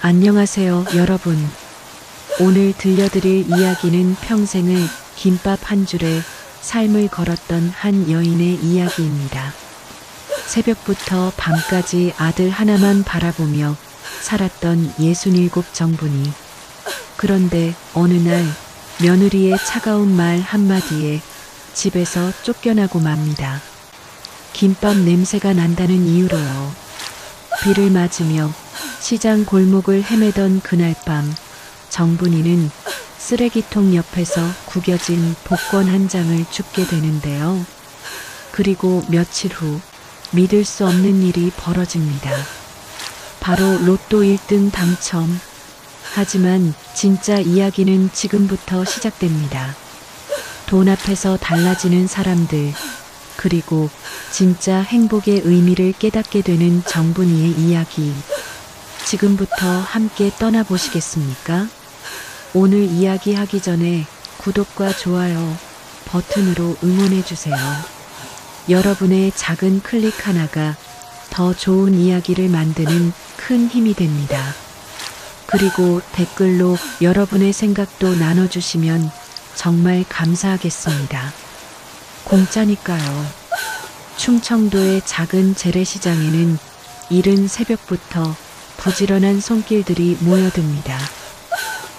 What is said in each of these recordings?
안녕하세요, 여러분. 오늘 들려드릴 이야기는 평생을 김밥 한 줄에 삶을 걸었던 한 여인의 이야기입니다. 새벽부터 밤까지 아들 하나만 바라보며 살았던 67 정분이. 그런데 어느 날 며느리의 차가운 말 한마디에 집에서 쫓겨나고 맙니다. 김밥 냄새가 난다는 이유로요. 비를 맞으며 시장 골목을 헤매던 그날 밤, 정분이는 쓰레기통 옆에서 구겨진 복권 한 장을 줍게 되는데요. 그리고 며칠 후 믿을 수 없는 일이 벌어집니다. 바로 로또 1등 당첨. 하지만 진짜 이야기는 지금부터 시작됩니다. 돈 앞에서 달라지는 사람들, 그리고 진짜 행복의 의미를 깨닫게 되는 정분이의 이야기. 지금부터 함께 떠나보시겠습니까? 오늘 이야기하기 전에 구독과 좋아요 버튼으로 응원해주세요. 여러분의 작은 클릭 하나가 더 좋은 이야기를 만드는 큰 힘이 됩니다. 그리고 댓글로 여러분의 생각도 나눠주시면 정말 감사하겠습니다. 공짜니까요. 충청도의 작은 재래시장에는 이른 새벽부터 부지런한 손길들이 모여듭니다.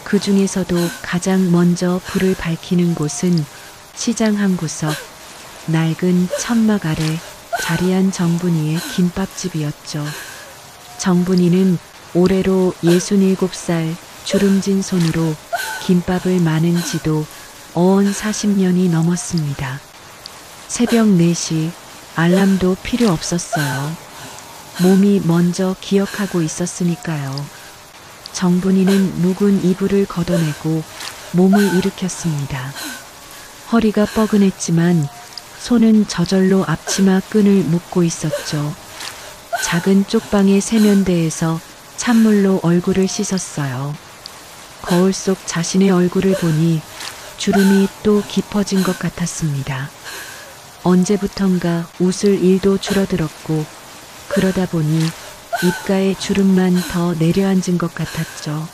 그 중에서도 가장 먼저 불을 밝히는 곳은 시장 한 구석, 낡은 천막 아래 자리한 정분이의 김밥집이었죠. 정분이는 올해로 67살 주름진 손으로 김밥을 마는 지도 어언 40년이 넘었습니다. 새벽 4시 알람도 필요 없었어요. 몸이 먼저 기억하고 있었으니까요. 정분이는 묵은 이불을 걷어내고 몸을 일으켰습니다. 허리가 뻐근했지만 손은 저절로 앞치마 끈을 묶고 있었죠. 작은 쪽방의 세면대에서 찬물로 얼굴을 씻었어요. 거울 속 자신의 얼굴을 보니 주름이 또 깊어진 것 같았습니다. 언제부턴가 웃을 일도 줄어들었고, 그러다 보니 입가에 주름만 더 내려앉은 것 같았죠.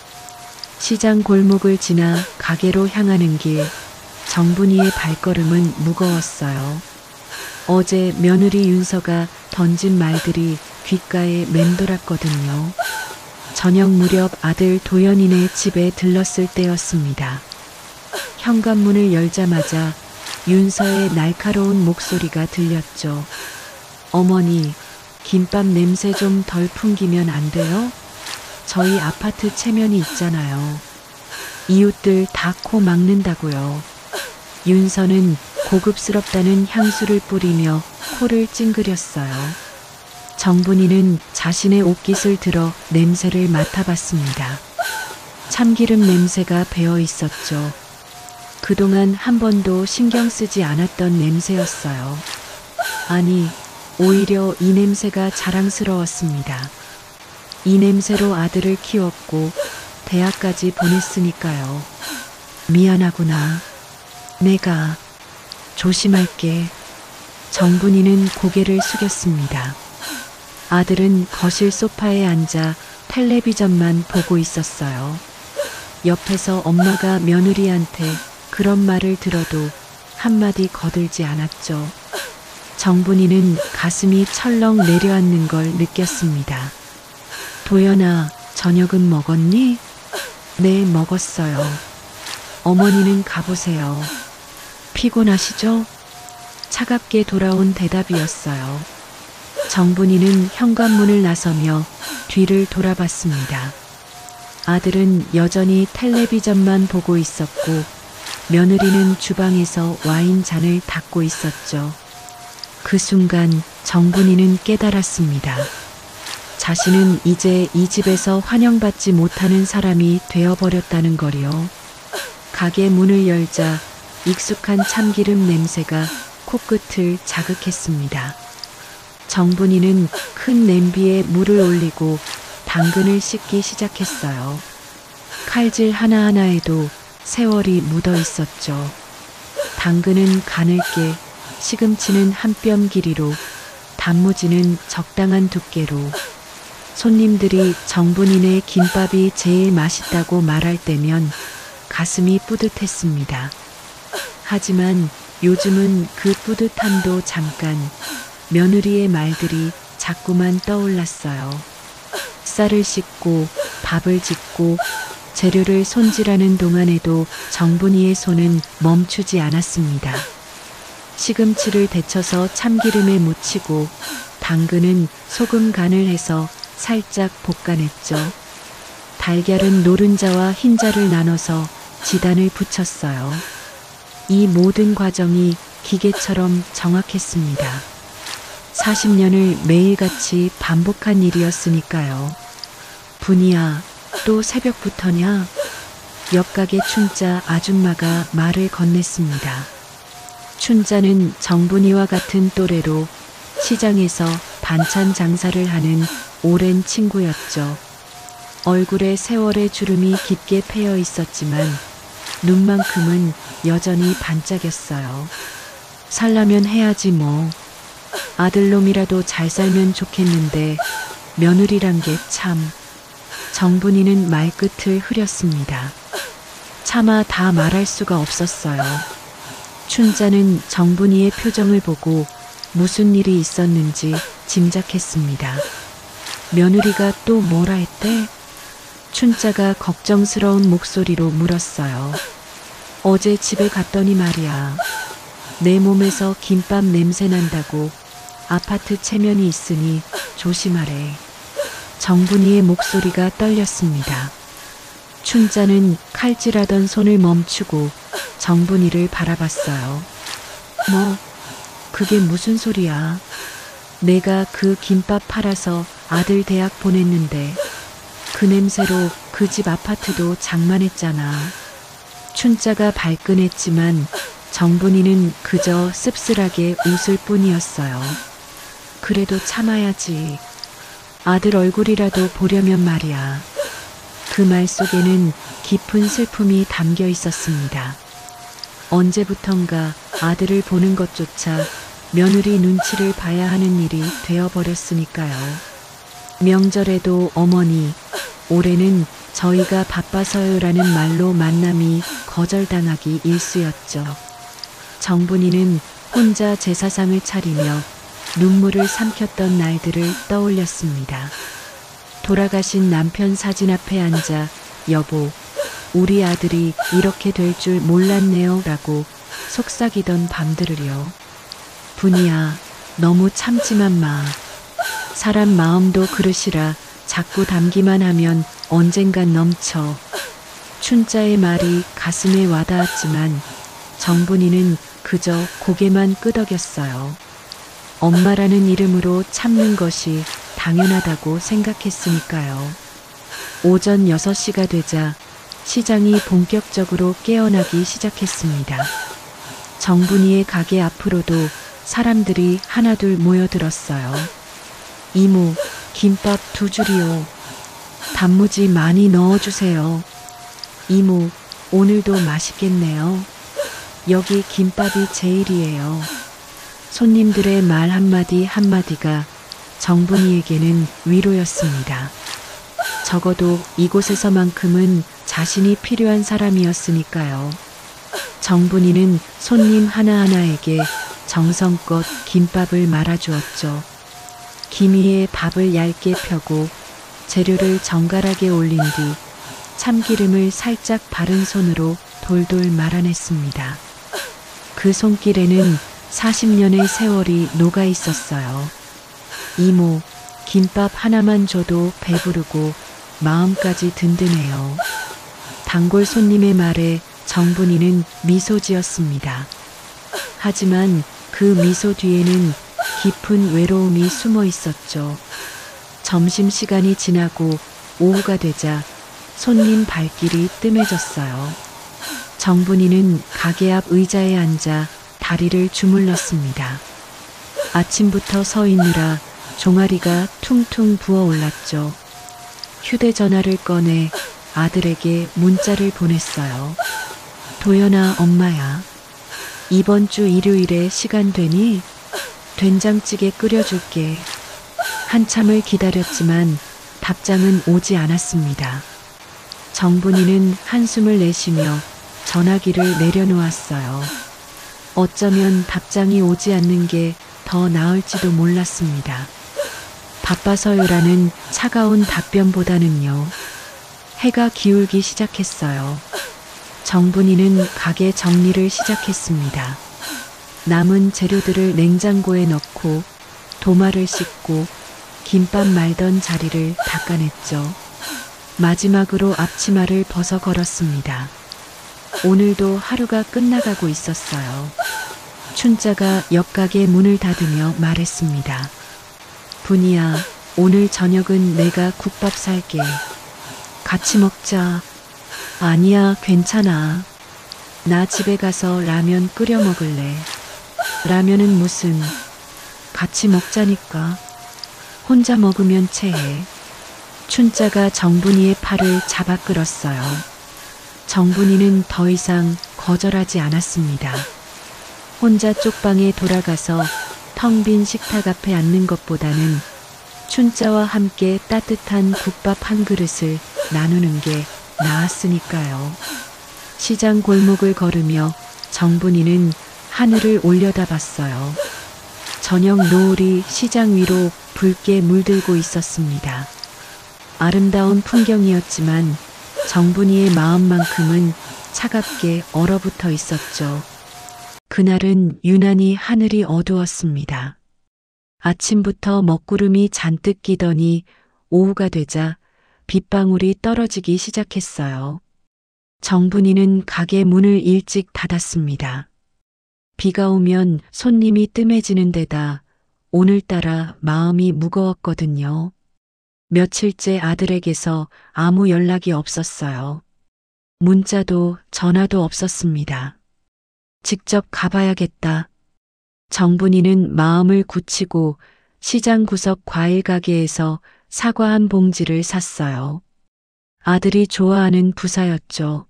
시장 골목을 지나 가게로 향하는 길, 정분이의 발걸음은 무거웠어요. 어제 며느리 윤서가 던진 말들이 귓가에 맴돌았거든요. 저녁 무렵 아들 도연이네 집에 들렀을 때였습니다. 현관문을 열자마자 윤서의 날카로운 목소리가 들렸죠. 어머니, 김밥 냄새 좀 덜 풍기면 안 돼요? 저희 아파트 체면이 있잖아요. 이웃들 다 코 막는다고요. 윤서는 고급스럽다는 향수를 뿌리며 코를 찡그렸어요. 정분이는 자신의 옷깃을 들어 냄새를 맡아봤습니다. 참기름 냄새가 배어 있었죠. 그동안 한 번도 신경 쓰지 않았던 냄새였어요. 아니, 오히려 이 냄새가 자랑스러웠습니다. 이 냄새로 아들을 키웠고 대학까지 보냈으니까요. 미안하구나. 내가 조심할게. 정분이는 고개를 숙였습니다. 아들은 거실 소파에 앉아 텔레비전만 보고 있었어요. 옆에서 엄마가 며느리한테 그런 말을 들어도 한마디 거들지 않았죠. 정분이는 가슴이 철렁 내려앉는 걸 느꼈습니다. 도연아, 저녁은 먹었니? 네, 먹었어요. 어머니는 가보세요. 피곤하시죠? 차갑게 돌아온 대답이었어요. 정분이는 현관문을 나서며 뒤를 돌아봤습니다. 아들은 여전히 텔레비전만 보고 있었고, 며느리는 주방에서 와인 잔을 닦고 있었죠. 그 순간 정분이는 깨달았습니다. 자신은 이제 이 집에서 환영받지 못하는 사람이 되어버렸다는 거리요. 가게 문을 열자 익숙한 참기름 냄새가 코끝을 자극했습니다. 정분이는 큰 냄비에 물을 올리고 당근을 씻기 시작했어요. 칼질 하나하나에도 세월이 묻어 있었죠. 당근은 가늘게, 시금치는 한 뼘 길이로, 단무지는 적당한 두께로, 손님들이 정분이네 김밥이 제일 맛있다고 말할 때면 가슴이 뿌듯했습니다. 하지만 요즘은 그 뿌듯함도 잠깐, 며느리의 말들이 자꾸만 떠올랐어요. 쌀을 씻고 밥을 짓고 재료를 손질하는 동안에도 정분이의 손은 멈추지 않았습니다. 시금치를 데쳐서 참기름에 묻히고 당근은 소금 간을 해서 살짝 볶아냈죠. 달걀은 노른자와 흰자를 나눠서 지단을 붙였어요. 이 모든 과정이 기계처럼 정확했습니다. 40년을 매일같이 반복한 일이었으니까요. 분이야, 또 새벽부터냐? 옆가게 춘자 아줌마가 말을 건넸습니다. 춘자는 정분이와 같은 또래로 시장에서 반찬 장사를 하는 오랜 친구였죠. 얼굴에 세월의 주름이 깊게 패여 있었지만 눈만큼은 여전히 반짝였어요. 살라면 해야지 뭐. 아들놈이라도 잘 살면 좋겠는데 며느리란 게 참. 정분이는 말끝을 흐렸습니다. 차마 다 말할 수가 없었어요. 춘자는 정분이의 표정을 보고 무슨 일이 있었는지 짐작했습니다. 며느리가 또 뭐라 했대? 춘자가 걱정스러운 목소리로 물었어요. 어제 집에 갔더니 말이야. 내 몸에서 김밥 냄새 난다고 아파트 체면이 있으니 조심하래. 정분이의 목소리가 떨렸습니다. 춘자는 칼질하던 손을 멈추고 정분이를 바라봤어요. 뭐, 그게 무슨 소리야? 내가 그 김밥 팔아서 아들 대학 보냈는데 그 냄새로 그 집 아파트도 장만했잖아. 춘자가 발끈했지만 정분이는 그저 씁쓸하게 웃을 뿐이었어요. 그래도 참아야지. 아들 얼굴이라도 보려면 말이야. 그 말 속에는 깊은 슬픔이 담겨 있었습니다. 언제부턴가 아들을 보는 것조차 며느리 눈치를 봐야 하는 일이 되어버렸으니까요. 명절에도 어머니, 올해는 저희가 바빠서요라는 말로 만남이 거절당하기 일쑤였죠. 정분이는 혼자 제사상을 차리며 눈물을 삼켰던 날들을 떠올렸습니다. 돌아가신 남편 사진 앞에 앉아 여보, 우리 아들이 이렇게 될 줄 몰랐네요 라고 속삭이던 밤들을요. 분이야, 너무 참지만 마. 사람 마음도 그릇이라 자꾸 담기만 하면 언젠간 넘쳐. 춘자의 말이 가슴에 와닿았지만 정분이는 그저 고개만 끄덕였어요. 엄마라는 이름으로 참는 것이 당연하다고 생각했으니까요. 오전 6시가 되자 시장이 본격적으로 깨어나기 시작했습니다. 정분이의 가게 앞으로도 사람들이 하나둘 모여들었어요. 이모, 김밥 2줄이요. 단무지 많이 넣어주세요. 이모, 오늘도 맛있겠네요. 여기 김밥이 제일이에요. 손님들의 말 한마디 한마디가 정분이에게는 위로였습니다. 적어도 이곳에서만큼은 자신이 필요한 사람이었으니까요. 정분이는 손님 하나하나에게 정성껏 김밥을 말아주었죠. 김 위에 밥을 얇게 펴고 재료를 정갈하게 올린 뒤 참기름을 살짝 바른 손으로 돌돌 말아냈습니다. 그 손길에는 40년의 세월이 녹아 있었어요. 이모, 김밥 하나만 줘도 배부르고 마음까지 든든해요. 단골 손님의 말에 정분이는 미소 지었습니다. 하지만 그 미소 뒤에는 깊은 외로움이 숨어 있었죠. 점심시간이 지나고 오후가 되자 손님 발길이 뜸해졌어요. 정분이는 가게 앞 의자에 앉아 다리를 주물렀습니다. 아침부터 서 있느라 종아리가 퉁퉁 부어올랐죠. 휴대전화를 꺼내 아들에게 문자를 보냈어요. 도연아, 엄마야. 이번 주 일요일에 시간 되니? 된장찌개 끓여줄게. 한참을 기다렸지만 답장은 오지 않았습니다. 정분이는 한숨을 내쉬며 전화기를 내려놓았어요. 어쩌면 답장이 오지 않는 게 더 나을지도 몰랐습니다. 바빠서요라는 차가운 답변보다는요. 해가 기울기 시작했어요. 정분이는 가게 정리를 시작했습니다. 남은 재료들을 냉장고에 넣고 도마를 씻고 김밥 말던 자리를 닦아냈죠. 마지막으로 앞치마를 벗어 걸었습니다. 오늘도 하루가 끝나가고 있었어요. 춘자가 옆가게 문을 닫으며 말했습니다. 분이야, 오늘 저녁은 내가 국밥 살게. 같이 먹자. 아니야, 괜찮아. 나 집에 가서 라면 끓여 먹을래. 라면은 무슨, 같이 먹자니까. 혼자 먹으면 체해. 춘자가 정분이의 팔을 잡아 끌었어요. 정분이는 더 이상 거절하지 않았습니다. 혼자 쪽방에 돌아가서 텅 빈 식탁 앞에 앉는 것보다는 춘자와 함께 따뜻한 국밥 한 그릇을 나누는 게 나았으니까요. 시장 골목을 걸으며 정분이는 하늘을 올려다봤어요. 저녁 노을이 시장 위로 붉게 물들고 있었습니다. 아름다운 풍경이었지만 정분이의 마음만큼은 차갑게 얼어붙어 있었죠. 그날은 유난히 하늘이 어두웠습니다. 아침부터 먹구름이 잔뜩 끼더니 오후가 되자 빗방울이 떨어지기 시작했어요. 정분이는 가게 문을 일찍 닫았습니다. 비가 오면 손님이 뜸해지는 데다 오늘따라 마음이 무거웠거든요. 며칠째 아들에게서 아무 연락이 없었어요. 문자도 전화도 없었습니다. 직접 가봐야겠다. 정분이는 마음을 굳히고 시장 구석 과일 가게에서 사과 한 봉지를 샀어요. 아들이 좋아하는 부사였죠.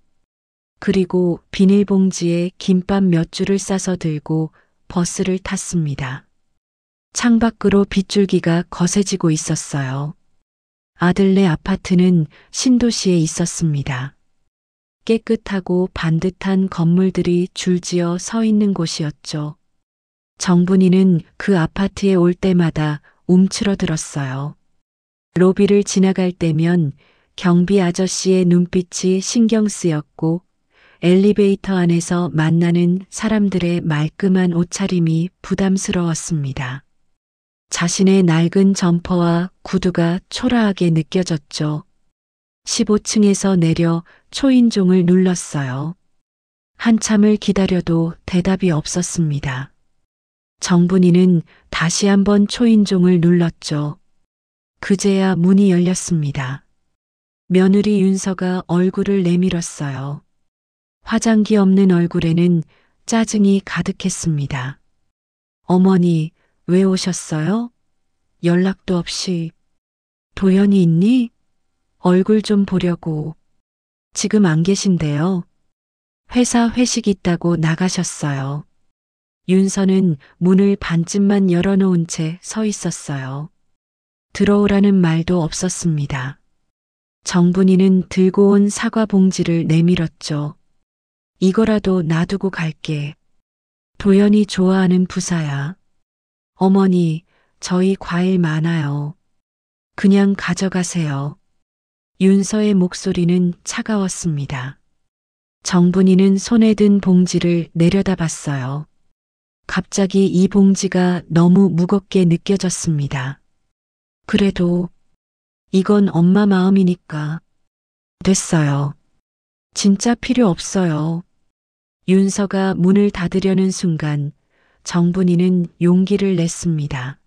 그리고 비닐봉지에 김밥 몇 줄을 싸서 들고 버스를 탔습니다. 창밖으로 빗줄기가 거세지고 있었어요. 아들네 아파트는 신도시에 있었습니다. 깨끗하고 반듯한 건물들이 줄지어 서 있는 곳이었죠. 정분이는 그 아파트에 올 때마다 움츠러들었어요. 로비를 지나갈 때면 경비 아저씨의 눈빛이 신경 쓰였고 엘리베이터 안에서 만나는 사람들의 말끔한 옷차림이 부담스러웠습니다. 자신의 낡은 점퍼와 구두가 초라하게 느껴졌죠. 15층에서 내려 초인종을 눌렀어요. 한참을 기다려도 대답이 없었습니다. 정분이는 다시 한번 초인종을 눌렀죠. 그제야 문이 열렸습니다. 며느리 윤서가 얼굴을 내밀었어요. 화장기 없는 얼굴에는 짜증이 가득했습니다. 어머니, 왜 오셨어요? 연락도 없이. 도연이 있니? 얼굴 좀 보려고. 지금 안 계신데요. 회사 회식 있다고 나가셨어요. 윤서는 문을 반쯤만 열어놓은 채 서 있었어요. 들어오라는 말도 없었습니다. 정분이는 들고 온 사과 봉지를 내밀었죠. 이거라도 놔두고 갈게. 도연이 좋아하는 부사야. 어머니, 저희 과일 많아요. 그냥 가져가세요. 윤서의 목소리는 차가웠습니다. 정분이는 손에 든 봉지를 내려다봤어요. 갑자기 이 봉지가 너무 무겁게 느껴졌습니다. 그래도 이건 엄마 마음이니까. 됐어요. 진짜 필요 없어요. 윤서가 문을 닫으려는 순간 정분이는 용기를 냈습니다.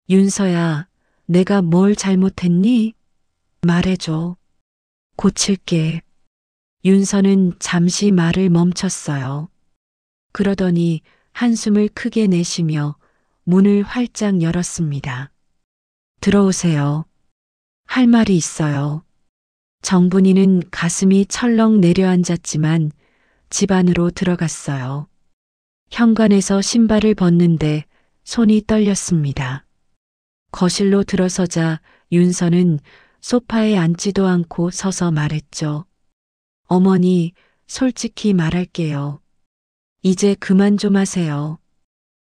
윤서야, 내가 뭘 잘못했니? 말해줘. 고칠게. 윤서는 잠시 말을 멈췄어요. 그러더니 한숨을 크게 내쉬며 문을 활짝 열었습니다. 들어오세요. 할 말이 있어요. 정분이는 가슴이 철렁 내려앉았지만 집 안으로 들어갔어요. 현관에서 신발을 벗는데 손이 떨렸습니다. 거실로 들어서자 윤서는 소파에 앉지도 않고 서서 말했죠. 어머니, 솔직히 말할게요. 이제 그만 좀 하세요.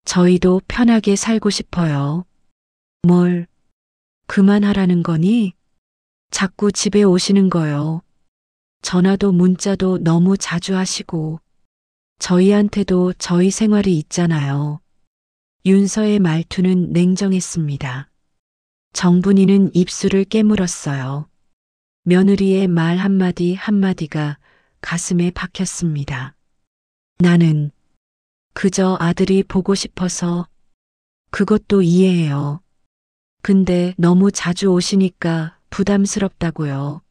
저희도 편하게 살고 싶어요. 뭘, 그만하라는 거니? 자꾸 집에 오시는 거요. 전화도 문자도 너무 자주 하시고, 저희한테도 저희 생활이 있잖아요. 윤서의 말투는 냉정했습니다. 정분이는 입술을 깨물었어요. 며느리의 말 한마디 한마디가 가슴에 박혔습니다. 나는 그저 아들이 보고 싶어서 그것도 이해해요. 근데 너무 자주 오시니까 부담스럽다고요.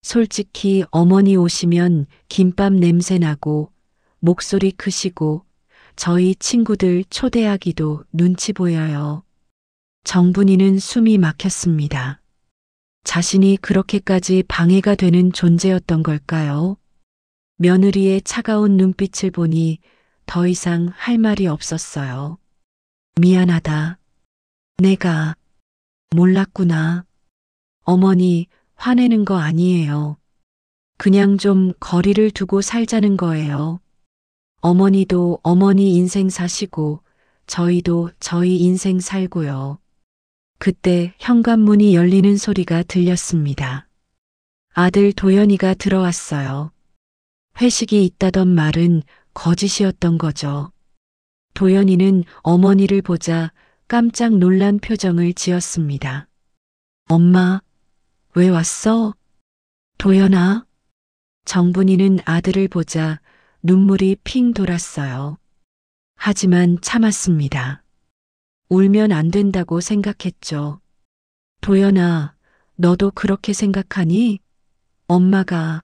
솔직히 어머니 오시면 김밥 냄새 나고 목소리 크시고 저희 친구들 초대하기도 눈치 보여요. 정분이는 숨이 막혔습니다. 자신이 그렇게까지 방해가 되는 존재였던 걸까요? 며느리의 차가운 눈빛을 보니 더 이상 할 말이 없었어요. 미안하다. 내가 몰랐구나. 어머니, 화내는 거 아니에요. 그냥 좀 거리를 두고 살자는 거예요. 어머니도 어머니 인생 사시고 저희도 저희 인생 살고요. 그때 현관문이 열리는 소리가 들렸습니다. 아들 도연이가 들어왔어요. 회식이 있다던 말은 거짓이었던 거죠. 도연이는 어머니를 보자 깜짝 놀란 표정을 지었습니다. 엄마, 왜 왔어? 도연아? 정분이는 아들을 보자 눈물이 핑 돌았어요. 하지만 참았습니다. 울면 안 된다고 생각했죠. 도연아, 너도 그렇게 생각하니? 엄마가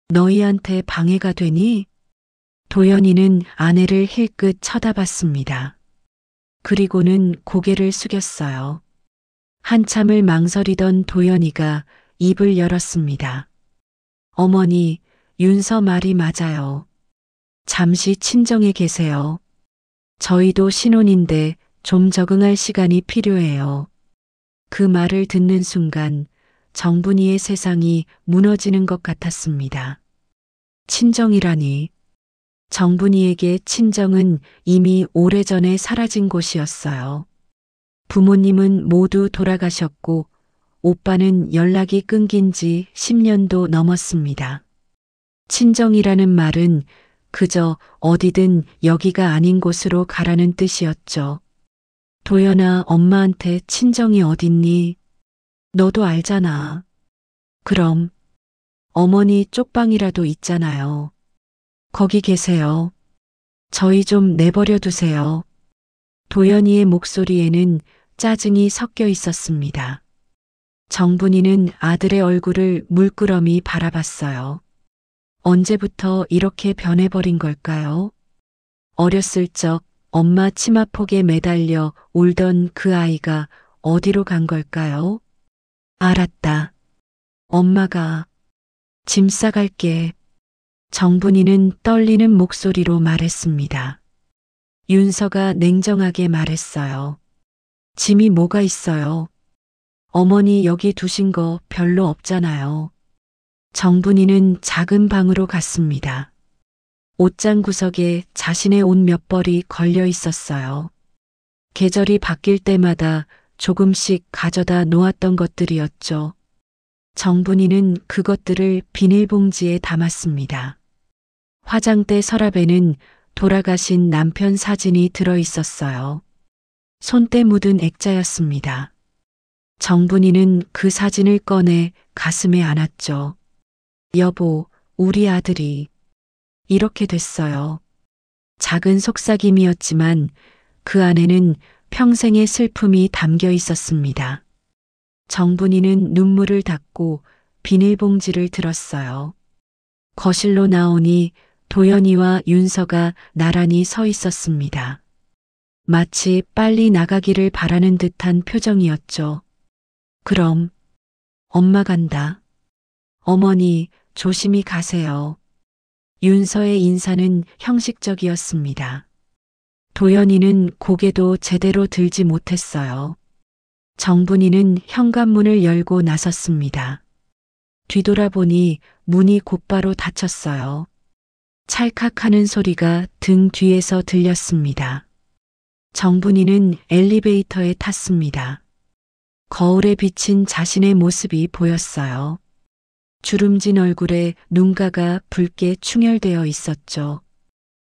너희한테 방해가 되니? 도연이는 아내를 힐끗 쳐다봤습니다. 그리고는 고개를 숙였어요. 한참을 망설이던 도연이가 입을 열었습니다. 어머니, 윤서 말이 맞아요. 잠시 친정에 계세요. 저희도 신혼인데 좀 적응할 시간이 필요해요. 그 말을 듣는 순간 정분이의 세상이 무너지는 것 같았습니다. 친정이라니. 정분이에게 친정은 이미 오래전에 사라진 곳이었어요. 부모님은 모두 돌아가셨고 오빠는 연락이 끊긴 지 10년도 넘었습니다. 친정이라는 말은 그저 어디든 여기가 아닌 곳으로 가라는 뜻이었죠. 도연아, 엄마한테 친정이 어딨니? 너도 알잖아. 그럼 어머니 쪽방이라도 있잖아요. 거기 계세요. 저희 좀 내버려 두세요. 도연이의 목소리에는 짜증이 섞여 있었습니다. 정분이는 아들의 얼굴을 물끄러미 바라봤어요. 언제부터 이렇게 변해버린 걸까요? 어렸을 적 엄마 치마폭에 매달려 울던 그 아이가 어디로 간 걸까요? 알았다. 엄마가 짐 싸갈게. 정분이는 떨리는 목소리로 말했습니다. 윤서가 냉정하게 말했어요. 짐이 뭐가 있어요? 어머니 여기 두신 거 별로 없잖아요. 정분이는 작은 방으로 갔습니다. 옷장 구석에 자신의 옷 몇 벌이 걸려 있었어요. 계절이 바뀔 때마다 조금씩 가져다 놓았던 것들이었죠. 정분이는 그것들을 비닐봉지에 담았습니다. 화장대 서랍에는 돌아가신 남편 사진이 들어 있었어요. 손때 묻은 액자였습니다. 정분이는 그 사진을 꺼내 가슴에 안았죠. 여보, 우리 아들이 이렇게 됐어요. 작은 속삭임이었지만 그 안에는 평생의 슬픔이 담겨 있었습니다. 정분이는 눈물을 닦고 비닐봉지를 들었어요. 거실로 나오니 도연이와 윤서가 나란히 서 있었습니다. 마치 빨리 나가기를 바라는 듯한 표정이었죠. 그럼 엄마 간다. 어머니 조심히 가세요. 윤서의 인사는 형식적이었습니다. 도연이는 고개도 제대로 들지 못했어요. 정분이는 현관문을 열고 나섰습니다. 뒤돌아보니 문이 곧바로 닫혔어요. 찰칵하는 소리가 등 뒤에서 들렸습니다. 정분이는 엘리베이터에 탔습니다. 거울에 비친 자신의 모습이 보였어요. 주름진 얼굴에 눈가가 붉게 충혈되어 있었죠.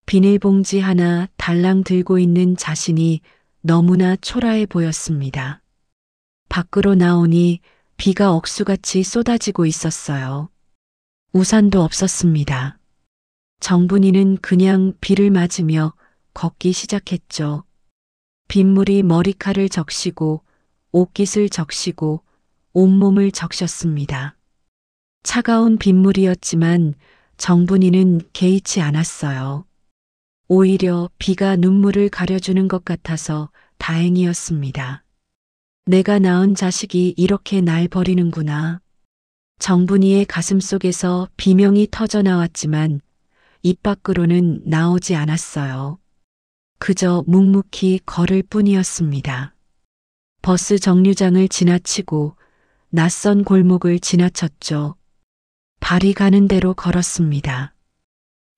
비닐봉지 하나 달랑 들고 있는 자신이 너무나 초라해 보였습니다. 밖으로 나오니 비가 억수같이 쏟아지고 있었어요. 우산도 없었습니다. 정분이는 그냥 비를 맞으며 걷기 시작했죠. 빗물이 머리카락을 적시고 옷깃을 적시고 온몸을 적셨습니다. 차가운 빗물이었지만 정분이는 개의치 않았어요. 오히려 비가 눈물을 가려주는 것 같아서 다행이었습니다. 내가 낳은 자식이 이렇게 날 버리는구나. 정분이의 가슴속에서 비명이 터져 나왔지만 입 밖으로는 나오지 않았어요. 그저 묵묵히 걸을 뿐이었습니다. 버스 정류장을 지나치고 낯선 골목을 지나쳤죠. 발이 가는 대로 걸었습니다.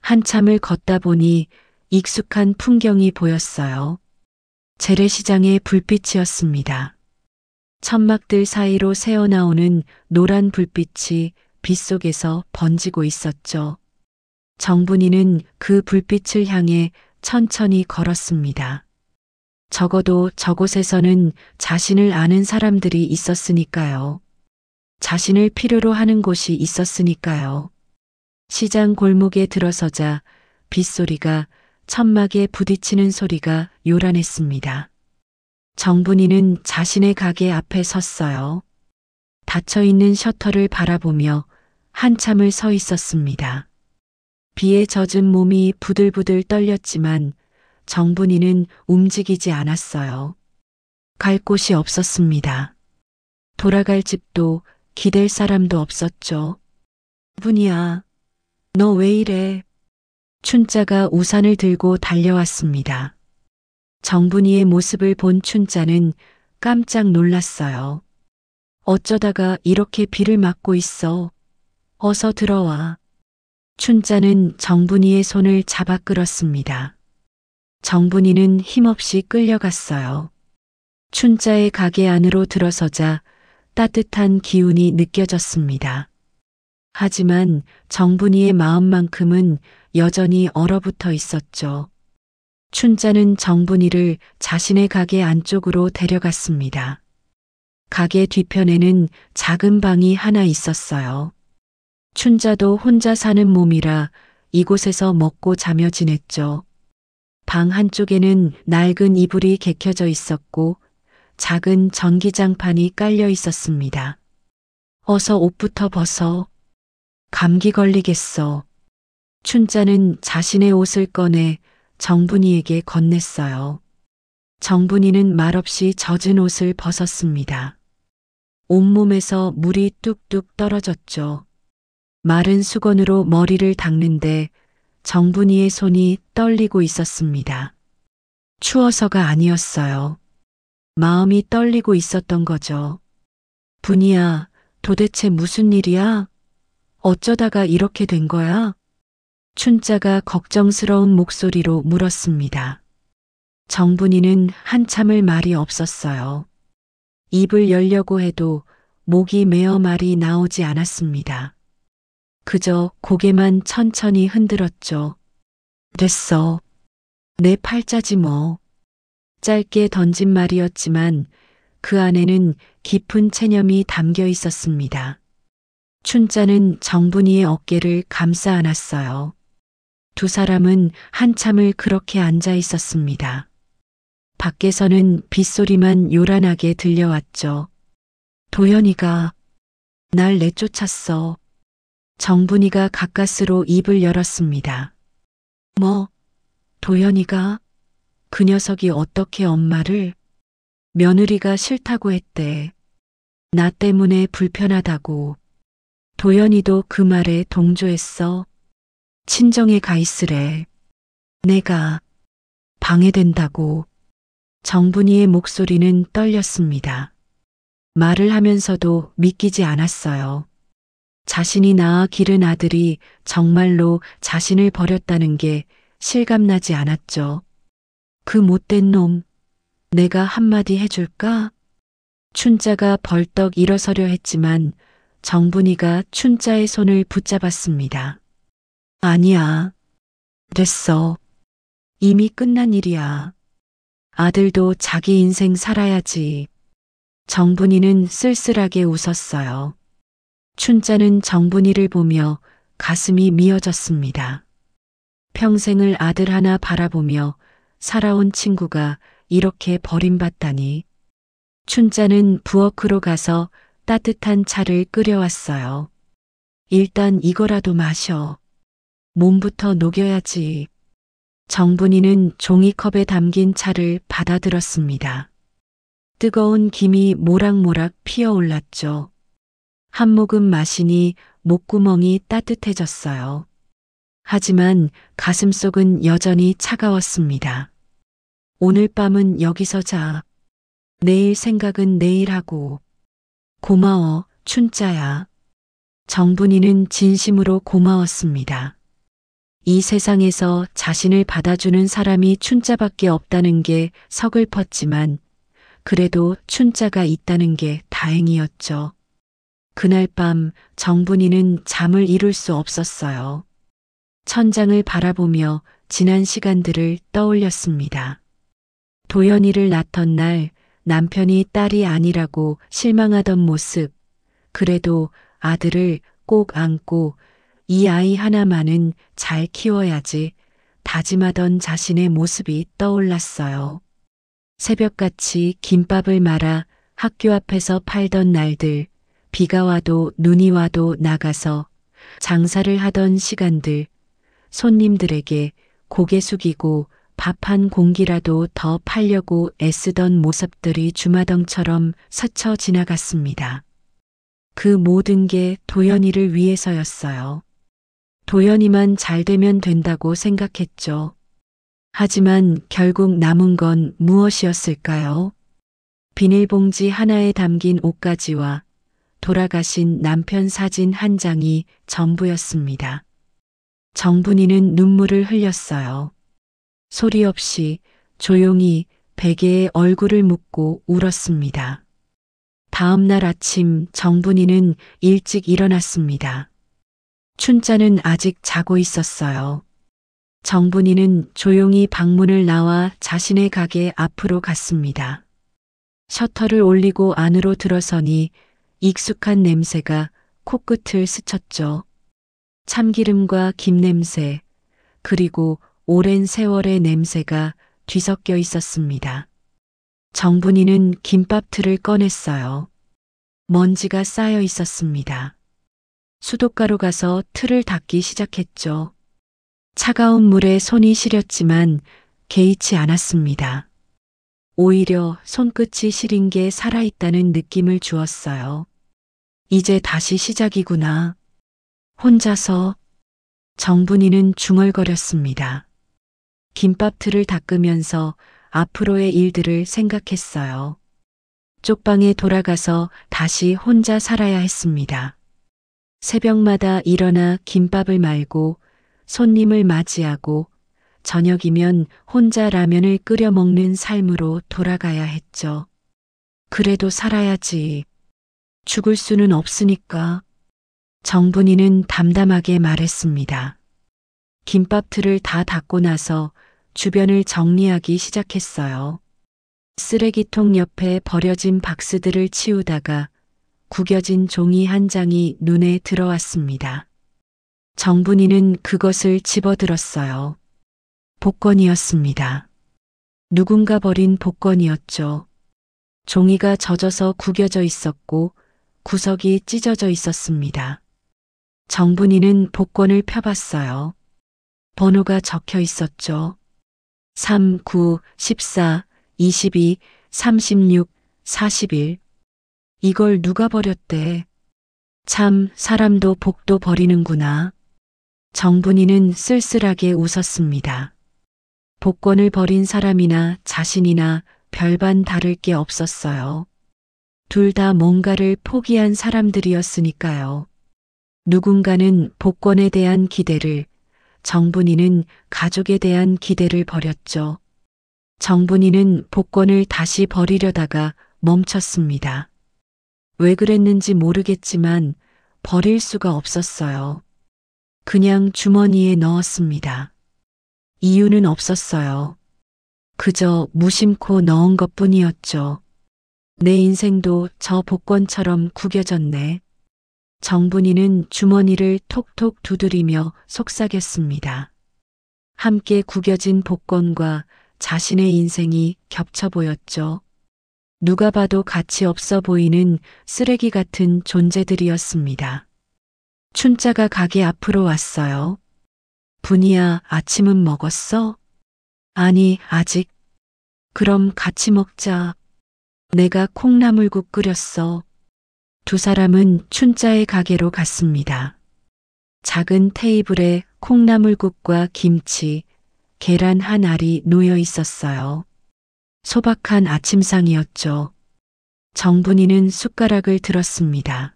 한참을 걷다 보니 익숙한 풍경이 보였어요. 재래시장의 불빛이었습니다. 천막들 사이로 새어나오는 노란 불빛이 빗속에서 번지고 있었죠. 정분이는 그 불빛을 향해 천천히 걸었습니다. 적어도 저곳에서는 자신을 아는 사람들이 있었으니까요. 자신을 필요로 하는 곳이 있었으니까요. 시장 골목에 들어서자 빗소리가 천막에 부딪히는 소리가 요란했습니다. 정분이는 자신의 가게 앞에 섰어요. 닫혀있는 셔터를 바라보며 한참을 서 있었습니다. 비에 젖은 몸이 부들부들 떨렸지만 정분이는 움직이지 않았어요. 갈 곳이 없었습니다. 돌아갈 집도 기댈 사람도 없었죠. 분이야, 너 왜 이래? 춘자가 우산을 들고 달려왔습니다. 정분이의 모습을 본 춘자는 깜짝 놀랐어요. 어쩌다가 이렇게 비를 맞고 있어. 어서 들어와. 춘자는 정분이의 손을 잡아 끌었습니다. 정분이는 힘없이 끌려갔어요. 춘자의 가게 안으로 들어서자 따뜻한 기운이 느껴졌습니다. 하지만 정분이의 마음만큼은 여전히 얼어붙어 있었죠. 춘자는 정분이를 자신의 가게 안쪽으로 데려갔습니다. 가게 뒤편에는 작은 방이 하나 있었어요. 춘자도 혼자 사는 몸이라 이곳에서 먹고 자며 지냈죠. 방 한쪽에는 낡은 이불이 개켜져 있었고 작은 전기장판이 깔려 있었습니다. 어서 옷부터 벗어. 감기 걸리겠어. 춘자는 자신의 옷을 꺼내 정분이에게 건넸어요. 정분이는 말없이 젖은 옷을 벗었습니다. 온몸에서 물이 뚝뚝 떨어졌죠. 마른 수건으로 머리를 닦는데 정분이의 손이 떨리고 있었습니다. 추워서가 아니었어요. 마음이 떨리고 있었던 거죠. 분이야, 도대체 무슨 일이야? 어쩌다가 이렇게 된 거야? 춘자가 걱정스러운 목소리로 물었습니다. 정분이는 한참을 말이 없었어요. 입을 열려고 해도 목이 메어 말이 나오지 않았습니다. 그저 고개만 천천히 흔들었죠. 됐어. 내 팔자지 뭐. 짧게 던진 말이었지만 그 안에는 깊은 체념이 담겨 있었습니다. 춘자는 정분이의 어깨를 감싸 안았어요. 두 사람은 한참을 그렇게 앉아 있었습니다. 밖에서는 빗소리만 요란하게 들려왔죠. 도연이가 날 내쫓았어. 정분이가 가까스로 입을 열었습니다. 뭐, 도연이가? 그 녀석이 어떻게 엄마를? 며느리가 싫다고 했대. 나 때문에 불편하다고. 도연이도 그 말에 동조했어. 친정에 가 있으래. 내가 방해된다고. 정분이의 목소리는 떨렸습니다. 말을 하면서도 믿기지 않았어요. 자신이 낳아 기른 아들이 정말로 자신을 버렸다는 게 실감나지 않았죠. 그 못된 놈, 내가 한마디 해줄까? 춘자가 벌떡 일어서려 했지만 정분이가 춘자의 손을 붙잡았습니다. 아니야. 됐어. 이미 끝난 일이야. 아들도 자기 인생 살아야지. 정분이는 쓸쓸하게 웃었어요. 춘자는 정분이를 보며 가슴이 미어졌습니다. 평생을 아들 하나 바라보며 살아온 친구가 이렇게 버림받다니. 춘자는 부엌으로 가서 따뜻한 차를 끓여왔어요. 일단 이거라도 마셔. 몸부터 녹여야지. 정분이는 종이컵에 담긴 차를 받아들었습니다. 뜨거운 김이 모락모락 피어올랐죠. 한 모금 마시니 목구멍이 따뜻해졌어요. 하지만 가슴속은 여전히 차가웠습니다. 오늘 밤은 여기서 자. 내일 생각은 내일 하고. 고마워, 춘자야. 정분이는 진심으로 고마웠습니다. 이 세상에서 자신을 받아주는 사람이 춘자밖에 없다는 게 서글펐지만 그래도 춘자가 있다는 게 다행이었죠. 그날 밤 정분이는 잠을 이룰 수 없었어요. 천장을 바라보며 지난 시간들을 떠올렸습니다. 도연이를 낳던 날 남편이 딸이 아니라고 실망하던 모습, 그래도 아들을 꼭 안고 이 아이 하나만은 잘 키워야지 다짐하던 자신의 모습이 떠올랐어요. 새벽같이 김밥을 말아 학교 앞에서 팔던 날들, 비가 와도 눈이 와도 나가서 장사를 하던 시간들, 손님들에게 고개 숙이고 밥 한 공기라도 더 팔려고 애쓰던 모습들이 주마등처럼 스쳐 지나갔습니다. 그 모든 게 도연이를 위해서였어요. 도연이만 잘 되면 된다고 생각했죠. 하지만 결국 남은 건 무엇이었을까요? 비닐봉지 하나에 담긴 옷가지와 돌아가신 남편 사진 한 장이 전부였습니다. 정분이는 눈물을 흘렸어요. 소리 없이 조용히 베개에 얼굴을 묻고 울었습니다. 다음 날 아침 정분이는 일찍 일어났습니다. 춘자는 아직 자고 있었어요. 정분이는 조용히 방문을 나와 자신의 가게 앞으로 갔습니다. 셔터를 올리고 안으로 들어서니 익숙한 냄새가 코끝을 스쳤죠. 참기름과 김 냄새, 그리고 오랜 세월의 냄새가 뒤섞여 있었습니다. 정분이는 김밥 틀을 꺼냈어요. 먼지가 쌓여 있었습니다. 수도가로 가서 틀을 닦기 시작했죠. 차가운 물에 손이 시렸지만 개의치 않았습니다. 오히려 손끝이 시린 게 살아있다는 느낌을 주었어요. 이제 다시 시작이구나. 혼자서. 정분이는 중얼거렸습니다. 김밥 틀을 닦으면서 앞으로의 일들을 생각했어요. 쪽방에 돌아가서 다시 혼자 살아야 했습니다. 새벽마다 일어나 김밥을 말고 손님을 맞이하고 저녁이면 혼자 라면을 끓여 먹는 삶으로 돌아가야 했죠. 그래도 살아야지. 죽을 수는 없으니까. 정분이는 담담하게 말했습니다. 김밥 틀을 다 닦고 나서 주변을 정리하기 시작했어요. 쓰레기통 옆에 버려진 박스들을 치우다가 구겨진 종이 한 장이 눈에 들어왔습니다. 정분이는 그것을 집어들었어요. 복권이었습니다. 누군가 버린 복권이었죠. 종이가 젖어서 구겨져 있었고 구석이 찢어져 있었습니다. 정분이는 복권을 펴봤어요. 번호가 적혀 있었죠. 3, 9, 14, 22, 36, 41. 이걸 누가 버렸대. 참, 사람도 복도 버리는구나. 정분이는 쓸쓸하게 웃었습니다. 복권을 버린 사람이나 자신이나 별반 다를 게 없었어요. 둘 다 뭔가를 포기한 사람들이었으니까요. 누군가는 복권에 대한 기대를, 정분이는 가족에 대한 기대를 버렸죠. 정분이는 복권을 다시 버리려다가 멈췄습니다. 왜 그랬는지 모르겠지만 버릴 수가 없었어요. 그냥 주머니에 넣었습니다. 이유는 없었어요. 그저 무심코 넣은 것뿐이었죠. 내 인생도 저 복권처럼 구겨졌네. 정분이는 주머니를 톡톡 두드리며 속삭였습니다. 함께 구겨진 복권과 자신의 인생이 겹쳐 보였죠. 누가 봐도 가치 없어 보이는 쓰레기 같은 존재들이었습니다. 춘자가 가게 앞으로 왔어요. 분이야, 아침은 먹었어? 아니, 아직. 그럼 같이 먹자. 내가 콩나물국 끓였어. 두 사람은 춘자의 가게로 갔습니다. 작은 테이블에 콩나물국과 김치, 계란 한 알이 놓여 있었어요. 소박한 아침상이었죠. 정분이는 숟가락을 들었습니다.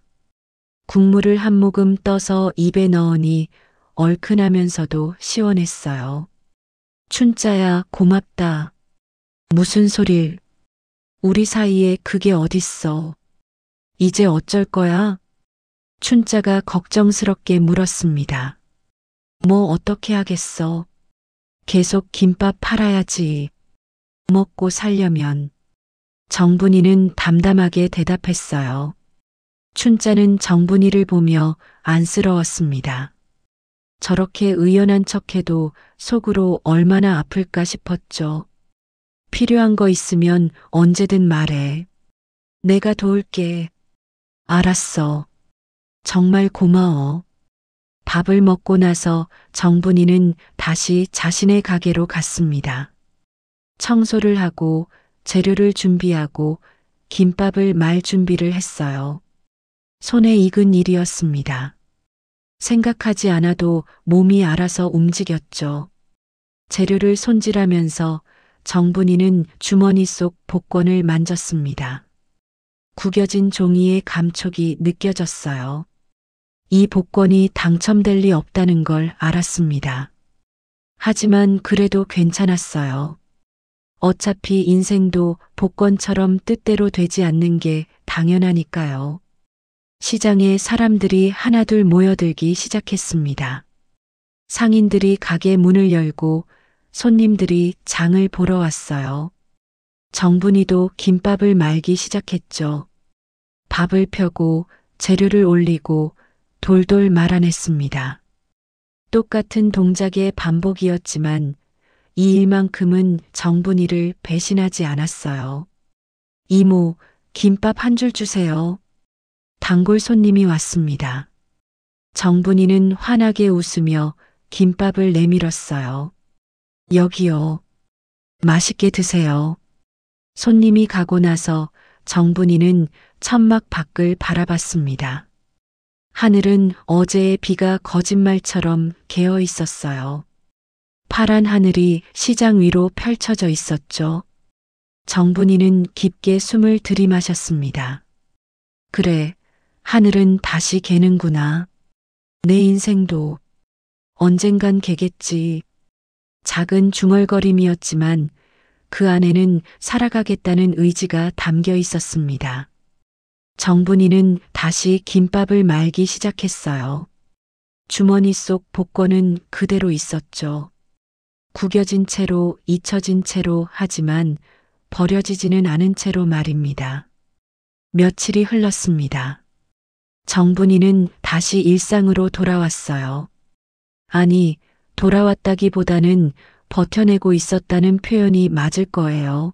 국물을 한 모금 떠서 입에 넣으니 얼큰하면서도 시원했어요. 춘자야, 고맙다. 무슨 소릴. 우리 사이에 그게 어딨어. 이제 어쩔 거야? 춘자가 걱정스럽게 물었습니다. 뭐 어떻게 하겠어. 계속 김밥 팔아야지. 먹고 살려면. 정분이는 담담하게 대답했어요. 춘자는 정분이를 보며 안쓰러웠습니다. 저렇게 의연한 척해도 속으로 얼마나 아플까 싶었죠. 필요한 거 있으면 언제든 말해. 내가 도울게. 알았어. 정말 고마워. 밥을 먹고 나서 정분이는 다시 자신의 가게로 갔습니다. 청소를 하고 재료를 준비하고 김밥을 말 준비를 했어요. 손에 익은 일이었습니다. 생각하지 않아도 몸이 알아서 움직였죠. 재료를 손질하면서 정분이는 주머니 속 복권을 만졌습니다. 구겨진 종이의 감촉이 느껴졌어요. 이 복권이 당첨될 리 없다는 걸 알았습니다. 하지만 그래도 괜찮았어요. 어차피 인생도 복권처럼 뜻대로 되지 않는 게 당연하니까요. 시장에 사람들이 하나둘 모여들기 시작했습니다. 상인들이 가게 문을 열고 손님들이 장을 보러 왔어요. 정분이도 김밥을 말기 시작했죠. 밥을 펴고 재료를 올리고 돌돌 말아냈습니다. 똑같은 동작의 반복이었지만 이 일만큼은 정분이를 배신하지 않았어요. 이모, 김밥 한 줄 주세요. 단골 손님이 왔습니다. 정분이는 환하게 웃으며 김밥을 내밀었어요. 여기요. 맛있게 드세요. 손님이 가고 나서 정분이는 천막 밖을 바라봤습니다. 하늘은 어제의 비가 거짓말처럼 개어 있었어요. 파란 하늘이 시장 위로 펼쳐져 있었죠. 정분이는 깊게 숨을 들이마셨습니다. 그래, 하늘은 다시 개는구나. 내 인생도 언젠간 개겠지. 작은 중얼거림이었지만 그 안에는 살아가겠다는 의지가 담겨 있었습니다. 정분이는 다시 김밥을 말기 시작했어요. 주머니 속 복권은 그대로 있었죠. 구겨진 채로, 잊혀진 채로, 하지만 버려지지는 않은 채로 말입니다. 며칠이 흘렀습니다. 정분이는 다시 일상으로 돌아왔어요. 아니, 돌아왔다기보다는 버텨내고 있었다는 표현이 맞을 거예요.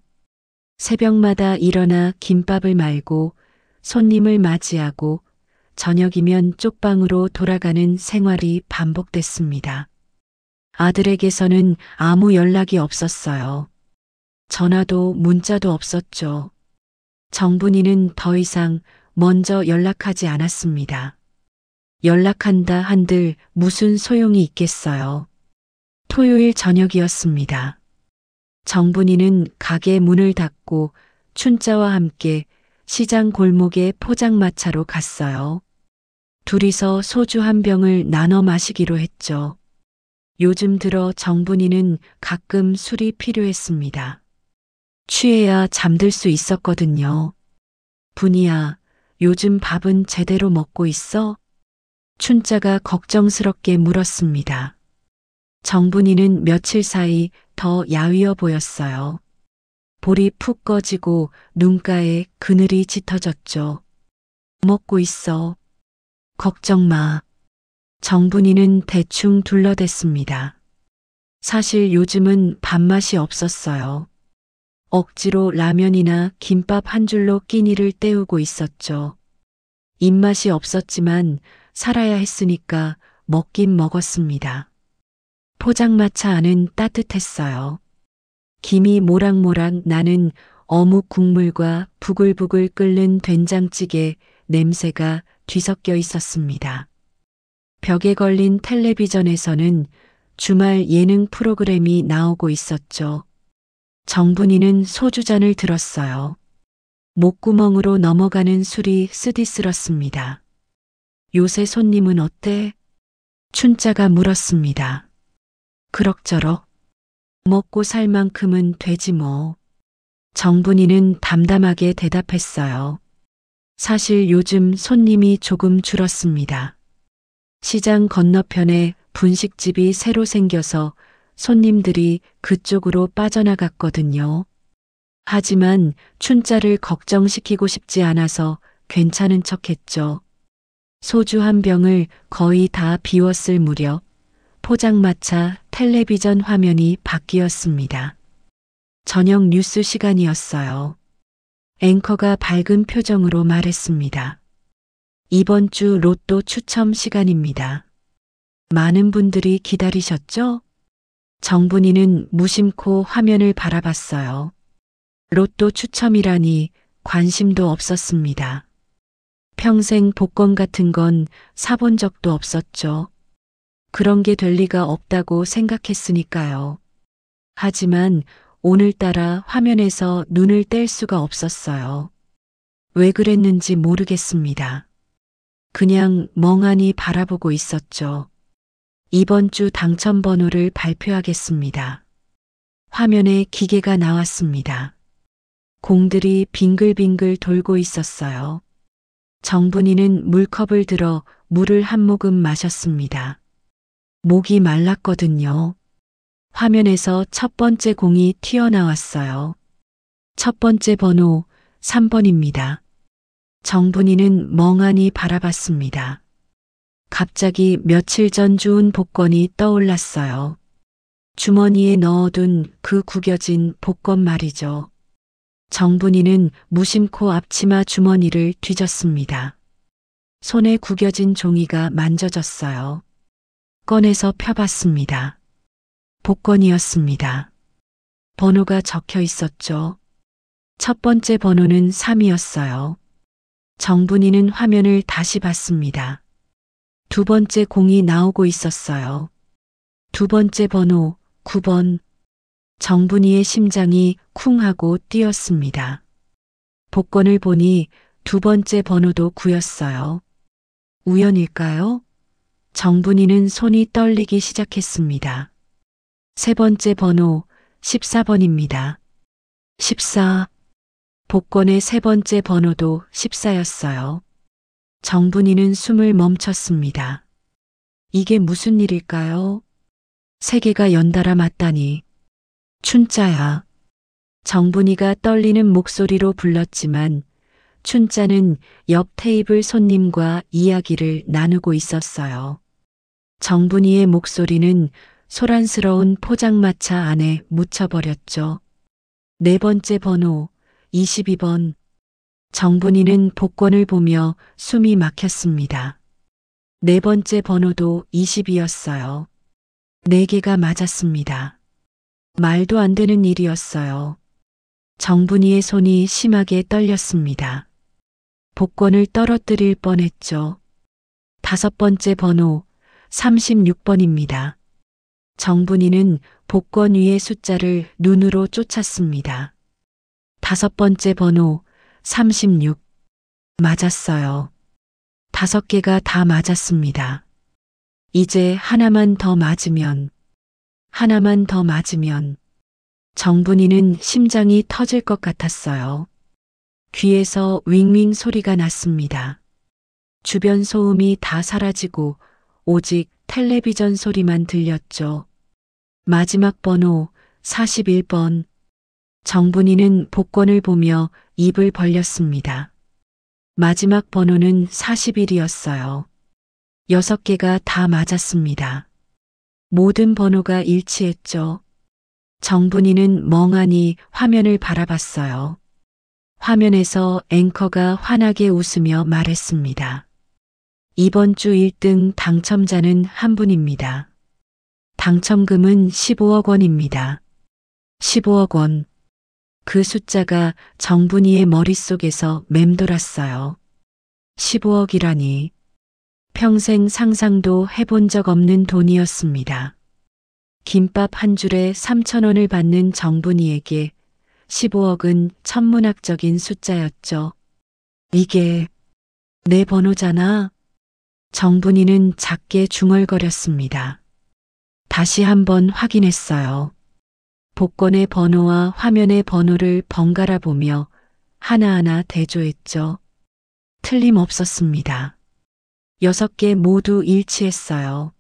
새벽마다 일어나 김밥을 말고 손님을 맞이하고 저녁이면 쪽방으로 돌아가는 생활이 반복됐습니다. 아들에게서는 아무 연락이 없었어요. 전화도 문자도 없었죠. 정분이는 더 이상 먼저 연락하지 않았습니다. 연락한다 한들 무슨 소용이 있겠어요. 토요일 저녁이었습니다. 정분이는 가게 문을 닫고 춘자와 함께 시장 골목의 포장마차로 갔어요. 둘이서 소주 한 병을 나눠 마시기로 했죠. 요즘 들어 정분이는 가끔 술이 필요했습니다. 취해야 잠들 수 있었거든요. 분이야, 요즘 밥은 제대로 먹고 있어? 춘자가 걱정스럽게 물었습니다. 정분이는 며칠 사이 더 야위어 보였어요. 볼이 푹 꺼지고 눈가에 그늘이 짙어졌죠. 먹고 있어. 걱정 마. 정분이는 대충 둘러댔습니다. 사실 요즘은 밥맛이 없었어요. 억지로 라면이나 김밥 한 줄로 끼니를 때우고 있었죠. 입맛이 없었지만 살아야 했으니까 먹긴 먹었습니다. 포장마차 안은 따뜻했어요. 김이 모락모락 나는 어묵 국물과 부글부글 끓는 된장찌개 냄새가 뒤섞여 있었습니다. 벽에 걸린 텔레비전에서는 주말 예능 프로그램이 나오고 있었죠. 정분이는 소주잔을 들었어요. 목구멍으로 넘어가는 술이 쓰디스럽습니다. 요새 손님은 어때? 춘자가 물었습니다. 그럭저럭. 먹고 살 만큼은 되지 뭐. 정분이는 담담하게 대답했어요. 사실 요즘 손님이 조금 줄었습니다. 시장 건너편에 분식집이 새로 생겨서 손님들이 그쪽으로 빠져나갔거든요. 하지만 춘자를 걱정시키고 싶지 않아서 괜찮은 척했죠. 소주 한 병을 거의 다 비웠을 무렵 포장마차 텔레비전 화면이 바뀌었습니다. 저녁 뉴스 시간이었어요. 앵커가 밝은 표정으로 말했습니다. 이번 주 로또 추첨 시간입니다. 많은 분들이 기다리셨죠? 정분이는 무심코 화면을 바라봤어요. 로또 추첨이라니 관심도 없었습니다. 평생 복권 같은 건 사본 적도 없었죠. 그런 게 될 리가 없다고 생각했으니까요. 하지만 오늘따라 화면에서 눈을 뗄 수가 없었어요. 왜 그랬는지 모르겠습니다. 그냥 멍하니 바라보고 있었죠. 이번 주 당첨 번호를 발표하겠습니다. 화면에 기계가 나왔습니다. 공들이 빙글빙글 돌고 있었어요. 정분이는 물컵을 들어 물을 한 모금 마셨습니다. 목이 말랐거든요. 화면에서 첫 번째 공이 튀어나왔어요. 첫 번째 번호 3번입니다. 정분이는 멍하니 바라봤습니다. 갑자기 며칠 전 주운 복권이 떠올랐어요. 주머니에 넣어둔 그 구겨진 복권 말이죠. 정분이는 무심코 앞치마 주머니를 뒤졌습니다. 손에 구겨진 종이가 만져졌어요. 꺼내서 펴봤습니다. 복권이었습니다. 번호가 적혀 있었죠. 첫 번째 번호는 3이었어요. 정분이는 화면을 다시 봤습니다. 두 번째 공이 나오고 있었어요. 두 번째 번호 9번. 정분이의 심장이 쿵 하고 뛰었습니다. 복권을 보니 두 번째 번호도 9였어요. 우연일까요? 정분이는 손이 떨리기 시작했습니다. 세 번째 번호 14번입니다. 14. 복권의 세 번째 번호도 14였어요. 정분이는 숨을 멈췄습니다. 이게 무슨 일일까요? 세 개가 연달아 맞다니. 춘자야. 정분이가 떨리는 목소리로 불렀지만 춘자는 옆 테이블 손님과 이야기를 나누고 있었어요. 정분이의 목소리는 소란스러운 포장마차 안에 묻혀버렸죠. 네 번째 번호 22번. 정분이는 복권을 보며 숨이 막혔습니다. 네 번째 번호도 20이었어요. 네 개가 맞았습니다. 말도 안 되는 일이었어요. 정분이의 손이 심하게 떨렸습니다. 복권을 떨어뜨릴 뻔했죠. 다섯 번째 번호 36번입니다. 정분이는 복권 위의 숫자를 눈으로 쫓았습니다. 다섯 번째 번호 36. 맞았어요. 5개가 다 맞았습니다. 이제 하나만 더 맞으면, 하나만 더 맞으면, 정분이는 심장이 터질 것 같았어요. 귀에서 윙윙 소리가 났습니다. 주변 소음이 다 사라지고 오직 텔레비전 소리만 들렸죠. 마지막 번호 41번. 정분이는 복권을 보며 입을 벌렸습니다. 마지막 번호는 41이었어요. 6개가 다 맞았습니다. 모든 번호가 일치했죠. 정분이는 멍하니 화면을 바라봤어요. 화면에서 앵커가 환하게 웃으며 말했습니다. 이번 주 1등 당첨자는 한 분입니다. 당첨금은 15억 원입니다. 15억 원. 그 숫자가 정분이의 머릿속에서 맴돌았어요. 15억이라니. 평생 상상도 해본 적 없는 돈이었습니다. 김밥 한 줄에 3,000원을 받는 정분이에게 15억은 천문학적인 숫자였죠. 이게 내 번호잖아. 정분이는 작게 중얼거렸습니다. 다시 한번 확인했어요. 복권의 번호와 화면의 번호를 번갈아 보며 하나하나 대조했죠. 틀림없었습니다. 6개 모두 일치했어요.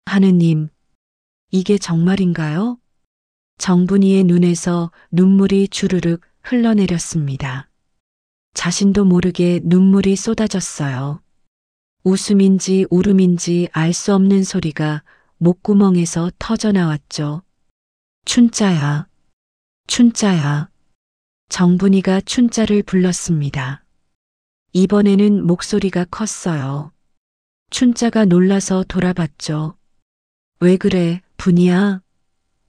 하느님, 이게 정말인가요? 정분이의 눈에서 눈물이 주르륵 흘러내렸습니다. 자신도 모르게 눈물이 쏟아졌어요. 웃음인지 울음인지 알 수 없는 소리가 목구멍에서 터져나왔죠. 춘자야, 춘자야. 정분이가 춘자를 불렀습니다. 이번에는 목소리가 컸어요. 춘자가 놀라서 돌아봤죠. 왜 그래, 분이야?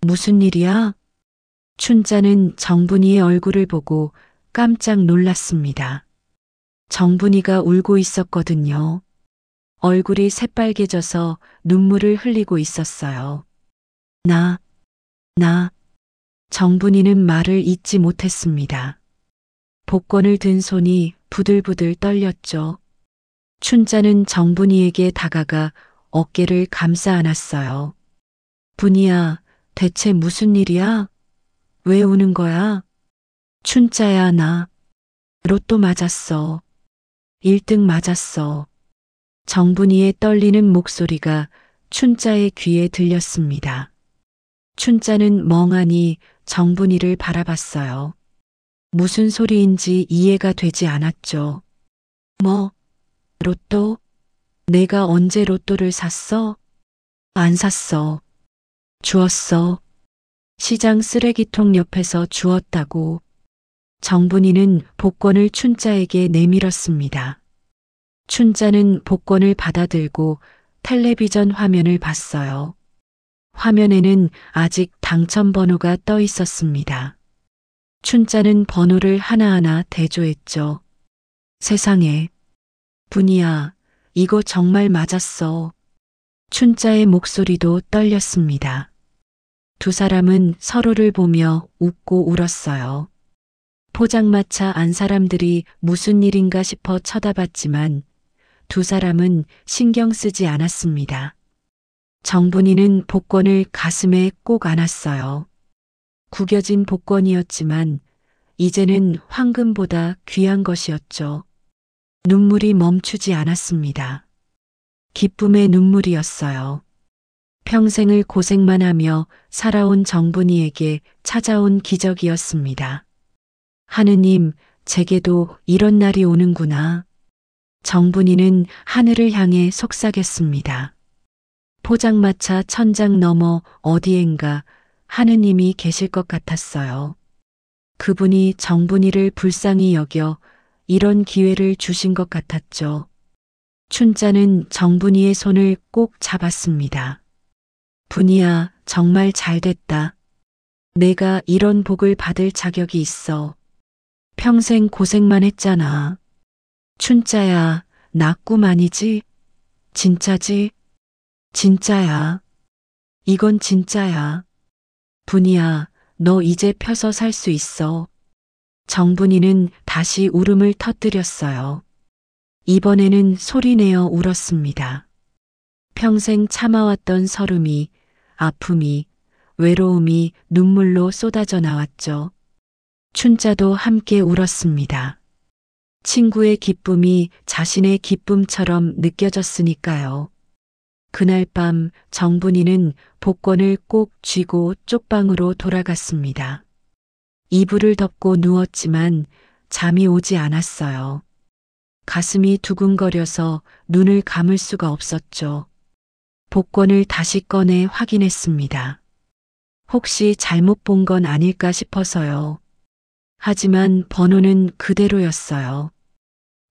무슨 일이야? 춘자는 정분이의 얼굴을 보고 깜짝 놀랐습니다. 정분이가 울고 있었거든요. 얼굴이 새빨개져서 눈물을 흘리고 있었어요. 나. 정분이는 말을 잇지 못했습니다. 복권을 든 손이 부들부들 떨렸죠. 춘자는 정분이에게 다가가 어깨를 감싸 안았어요. 분이야, 대체 무슨 일이야? 왜 우는 거야? 춘자야, 나 로또 맞았어. 1등 맞았어. 정분이의 떨리는 목소리가 춘자의 귀에 들렸습니다. 춘자는 멍하니 정분이를 바라봤어요. 무슨 소리인지 이해가 되지 않았죠. 뭐? 로또? 내가 언제 로또를 샀어? 안 샀어. 주웠어. 시장 쓰레기통 옆에서 주웠다고. 정분이는 복권을 춘자에게 내밀었습니다. 춘자는 복권을 받아들고 텔레비전 화면을 봤어요. 화면에는 아직 당첨 번호가 떠 있었습니다. 춘자는 번호를 하나하나 대조했죠. 세상에. 분이야, 이거 정말 맞았어. 춘자의 목소리도 떨렸습니다. 두 사람은 서로를 보며 웃고 울었어요. 포장마차 안 사람들이 무슨 일인가 싶어 쳐다봤지만 두 사람은 신경 쓰지 않았습니다. 정분이는 복권을 가슴에 꼭 안았어요. 구겨진 복권이었지만 이제는 황금보다 귀한 것이었죠. 눈물이 멈추지 않았습니다. 기쁨의 눈물이었어요. 평생을 고생만 하며 살아온 정분이에게 찾아온 기적이었습니다. 하느님, 제게도 이런 날이 오는구나. 정분이는 하늘을 향해 속삭였습니다. 포장마차 천장 너머 어디엔가 하느님이 계실 것 같았어요. 그분이 정분이를 불쌍히 여겨 이런 기회를 주신 것 같았죠. 춘자는 정분이의 손을 꼭 잡았습니다. 분이야, 정말 잘 됐다. 내가 이런 복을 받을 자격이 있어. 평생 고생만 했잖아. 춘자야, 나 꿈 아니지? 진짜지? 진짜야. 이건 진짜야. 분이야, 너 이제 펴서 살 수 있어. 정분이는 다시 울음을 터뜨렸어요. 이번에는 소리내어 울었습니다. 평생 참아왔던 서름이, 아픔이, 외로움이 눈물로 쏟아져 나왔죠. 춘자도 함께 울었습니다. 친구의 기쁨이 자신의 기쁨처럼 느껴졌으니까요. 그날 밤 정분이는 복권을 꼭 쥐고 쪽방으로 돌아갔습니다. 이불을 덮고 누웠지만 잠이 오지 않았어요. 가슴이 두근거려서 눈을 감을 수가 없었죠. 복권을 다시 꺼내 확인했습니다. 혹시 잘못 본 건 아닐까 싶어서요. 하지만 번호는 그대로였어요.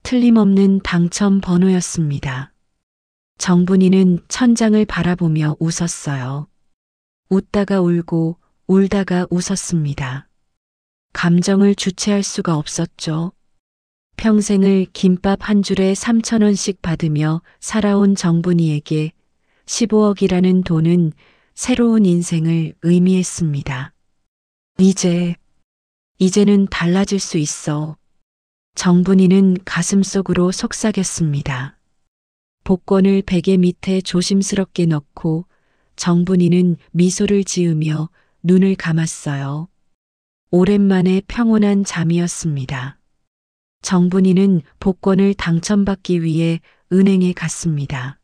틀림없는 당첨 번호였습니다. 정분이는 천장을 바라보며 웃었어요. 웃다가 울고 울다가 웃었습니다. 감정을 주체할 수가 없었죠. 평생을 김밥 한 줄에 3,000원씩 받으며 살아온 정분이에게 15억이라는 돈은 새로운 인생을 의미했습니다. 이제는 달라질 수 있어. 정분이는 가슴속으로 속삭였습니다. 복권을 베개 밑에 조심스럽게 넣고 정분이는 미소를 지으며 눈을 감았어요. 오랜만에 평온한 잠이었습니다. 정분이는 복권을 당첨받기 위해 은행에 갔습니다.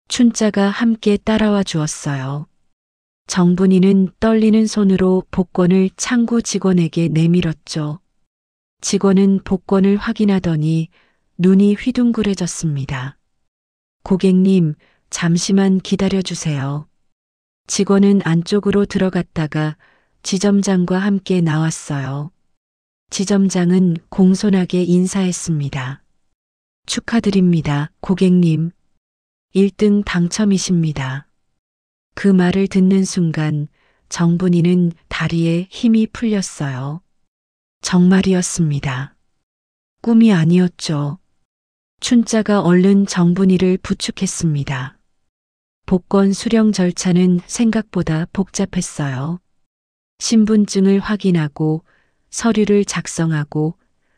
춘자가 함께 따라와 주었어요. 정분이는 떨리는 손으로 복권을 창구 직원에게 내밀었죠. 직원은 복권을 확인하더니 눈이 휘둥그레졌습니다. 고객님, 잠시만 기다려주세요. 직원은 안쪽으로 들어갔다가 지점장과 함께 나왔어요. 지점장은 공손하게 인사했습니다. 축하드립니다, 고객님. 1등 당첨이십니다. 그 말을 듣는 순간 정분이는 다리에 힘이 풀렸어요. 정말이었습니다. 꿈이 아니었죠. 춘자가 얼른 정분이를 부축했습니다. 복권 수령 절차는 생각보다 복잡했어요. 신분증을 확인하고 서류를 작성하고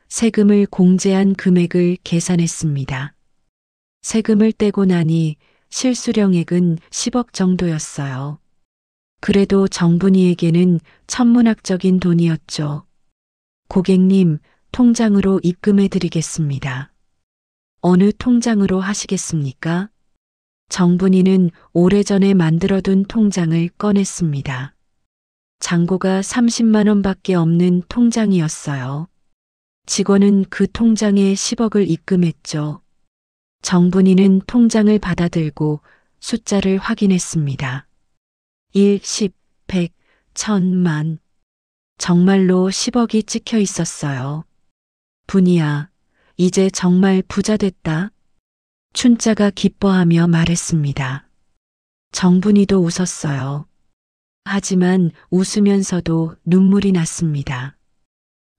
세금을 공제한 금액을 계산했습니다. 세금을 떼고 나니 실수령액은 10억 정도였어요. 그래도 정분이에게는 천문학적인 돈이었죠. 고객님, 통장으로 입금해 드리겠습니다. 어느 통장으로 하시겠습니까? 정분이는 오래전에 만들어둔 통장을 꺼냈습니다. 잔고가 30만 원밖에 없는 통장이었어요. 직원은 그 통장에 10억을 입금했죠. 정분이는 통장을 받아들고 숫자를 확인했습니다. 1, 10, 100, 1000만. 정말로 10억이 찍혀 있었어요. 분이야, 이제 정말 부자 됐다. 춘자가 기뻐하며 말했습니다. 정분이도 웃었어요. 하지만 웃으면서도 눈물이 났습니다.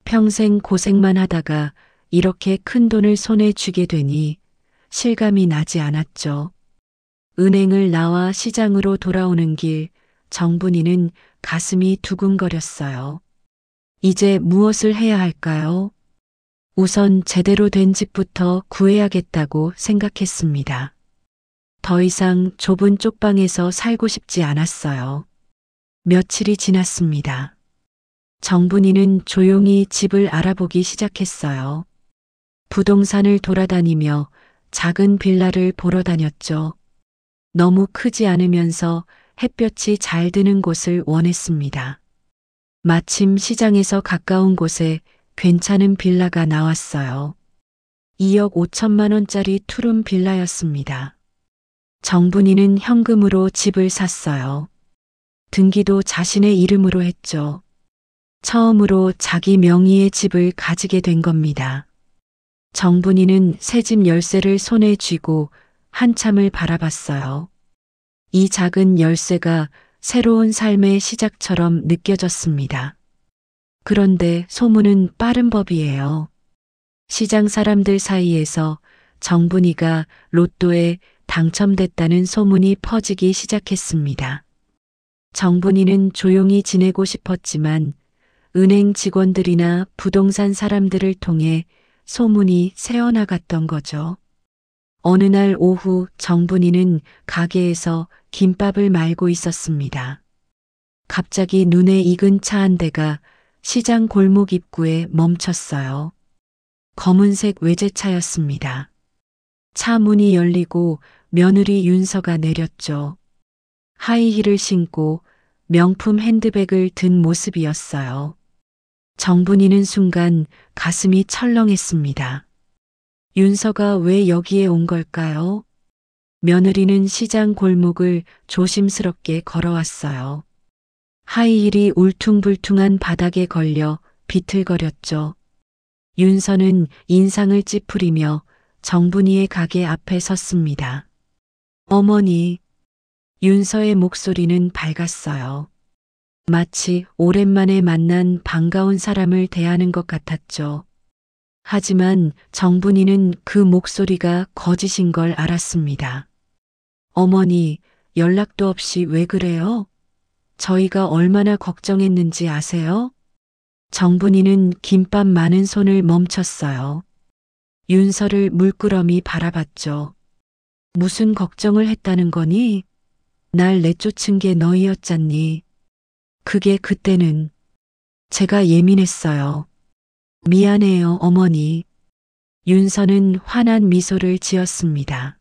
평생 고생만 하다가 이렇게 큰 돈을 손에 쥐게 되니 실감이 나지 않았죠. 은행을 나와 시장으로 돌아오는 길, 정분이는 가슴이 두근거렸어요. 이제 무엇을 해야 할까요? 우선 제대로 된 집부터 구해야겠다고 생각했습니다. 더 이상 좁은 쪽방에서 살고 싶지 않았어요. 며칠이 지났습니다. 정분이는 조용히 집을 알아보기 시작했어요. 부동산을 돌아다니며 작은 빌라를 보러 다녔죠. 너무 크지 않으면서 햇볕이 잘 드는 곳을 원했습니다. 마침 시장에서 가까운 곳에 괜찮은 빌라가 나왔어요. 2억 5천만 원짜리 투룸 빌라였습니다. 정분이는 현금으로 집을 샀어요. 등기도 자신의 이름으로 했죠. 처음으로 자기 명의의 집을 가지게 된 겁니다. 정분이는 새 집 열쇠를 손에 쥐고 한참을 바라봤어요. 이 작은 열쇠가 새로운 삶의 시작처럼 느껴졌습니다. 그런데 소문은 빠른 법이에요. 시장 사람들 사이에서 정분이가 로또에 당첨됐다는 소문이 퍼지기 시작했습니다. 정분이는 조용히 지내고 싶었지만 은행 직원들이나 부동산 사람들을 통해 소문이 새어나갔던 거죠. 어느 날 오후 정분이는 가게에서 김밥을 말고 있었습니다. 갑자기 눈에 익은 차 한 대가 시장 골목 입구에 멈췄어요. 검은색 외제차였습니다. 차 문이 열리고 며느리 윤서가 내렸죠. 하이힐을 신고 명품 핸드백을 든 모습이었어요. 정분이는 순간 가슴이 철렁했습니다. 윤서가 왜 여기에 온 걸까요? 며느리는 시장 골목을 조심스럽게 걸어왔어요. 하이힐이 울퉁불퉁한 바닥에 걸려 비틀거렸죠. 윤서는 인상을 찌푸리며 정분이의 가게 앞에 섰습니다. 어머니, 윤서의 목소리는 밝았어요. 마치 오랜만에 만난 반가운 사람을 대하는 것 같았죠. 하지만 정분이는 그 목소리가 거짓인 걸 알았습니다. 어머니, 연락도 없이 왜 그래요? 저희가 얼마나 걱정했는지 아세요? 정분이는 김밥 많은 손을 멈췄어요. 윤서를 물끄러미 바라봤죠. 무슨 걱정을 했다는 거니? 날 내쫓은 게 너희였잖니. 그게 그때는 제가 예민했어요. 미안해요, 어머니. 윤서는 환한 미소를 지었습니다.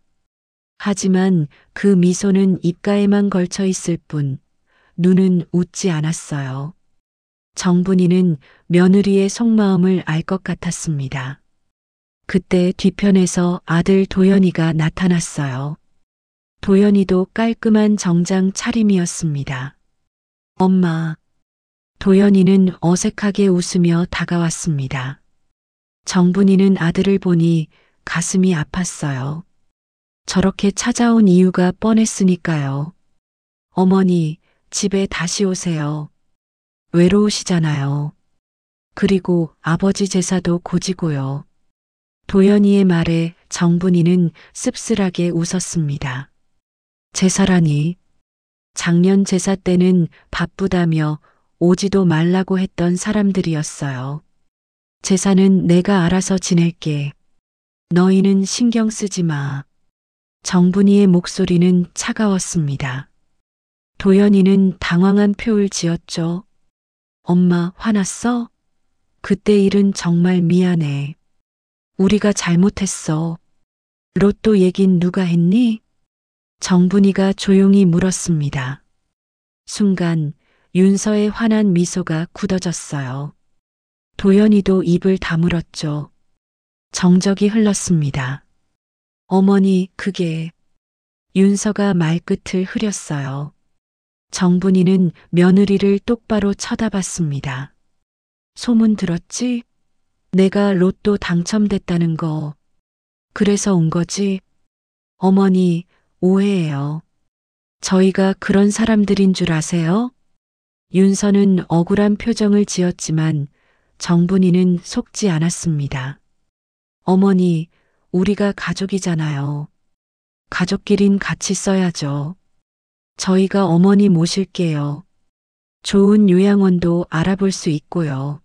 하지만 그 미소는 입가에만 걸쳐 있을 뿐 눈은 웃지 않았어요. 정분이는 며느리의 속마음을 알 것 같았습니다. 그때 뒤편에서 아들 도연이가 나타났어요. 도연이도 깔끔한 정장 차림이었습니다. 엄마. 도연이는 어색하게 웃으며 다가왔습니다. 정분이는 아들을 보니 가슴이 아팠어요. 저렇게 찾아온 이유가 뻔했으니까요. 어머니, 집에 다시 오세요. 외로우시잖아요. 그리고 아버지 제사도 고지고요. 도연이의 말에 정분이는 씁쓸하게 웃었습니다. 제사라니. 작년 제사 때는 바쁘다며 오지도 말라고 했던 사람들이었어요. 제사는 내가 알아서 지낼게. 너희는 신경 쓰지 마. 정분이의 목소리는 차가웠습니다. 도연이는 당황한 표를 지었죠. 엄마, 화났어? 그때 일은 정말 미안해. 우리가 잘못했어. 로또 얘긴 누가 했니? 정분이가 조용히 물었습니다. 순간 윤서의 환한 미소가 굳어졌어요. 도연이도 입을 다물었죠. 정적이 흘렀습니다. 어머니, 그게... 윤서가 말끝을 흐렸어요. 정분이는 며느리를 똑바로 쳐다봤습니다. 소문 들었지? 내가 로또 당첨됐다는 거. 그래서 온 거지? 어머니, 오해예요. 저희가 그런 사람들인 줄 아세요? 윤서는 억울한 표정을 지었지만 정분이는 속지 않았습니다. 어머니, 우리가 가족이잖아요. 가족끼린 같이 써야죠. 저희가 어머니 모실게요. 좋은 요양원도 알아볼 수 있고요.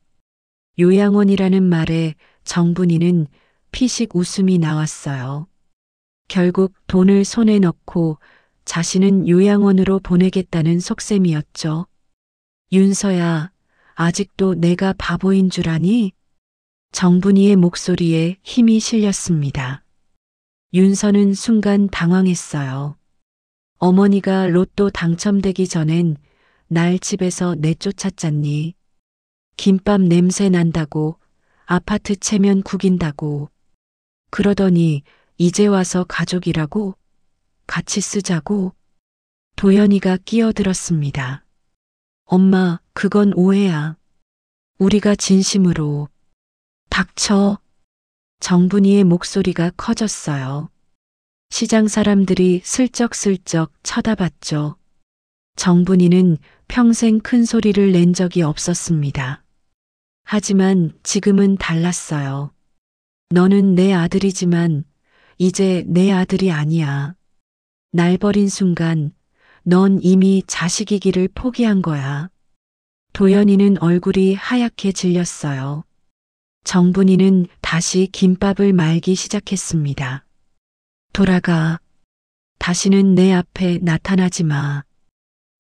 요양원이라는 말에 정분이는 피식 웃음이 나왔어요. 결국 돈을 손에 넣고 자신은 요양원으로 보내겠다는 속셈이었죠. 윤서야, 아직도 내가 바보인 줄 아니? 정분이의 목소리에 힘이 실렸습니다. 윤서는 순간 당황했어요. 어머니가 로또 당첨되기 전엔 날 집에서 내쫓았잖니. 김밥 냄새 난다고, 아파트 체면 구긴다고. 그러더니 이제 와서 가족이라고? 같이 쓰자고? 도연이가 끼어들었습니다. 엄마, 그건 오해야. 우리가 진심으로. 닥쳐. 정분이의 목소리가 커졌어요. 시장 사람들이 슬쩍슬쩍 쳐다봤죠. 정분이는 평생 큰 소리를 낸 적이 없었습니다. 하지만 지금은 달랐어요. 너는 내 아들이지만 이제 내 아들이 아니야. 날 버린 순간 넌 이미 자식이기를 포기한 거야. 도연이는 얼굴이 하얗게 질렸어요. 정분이는 다시 김밥을 말기 시작했습니다. 돌아가. 다시는 내 앞에 나타나지 마.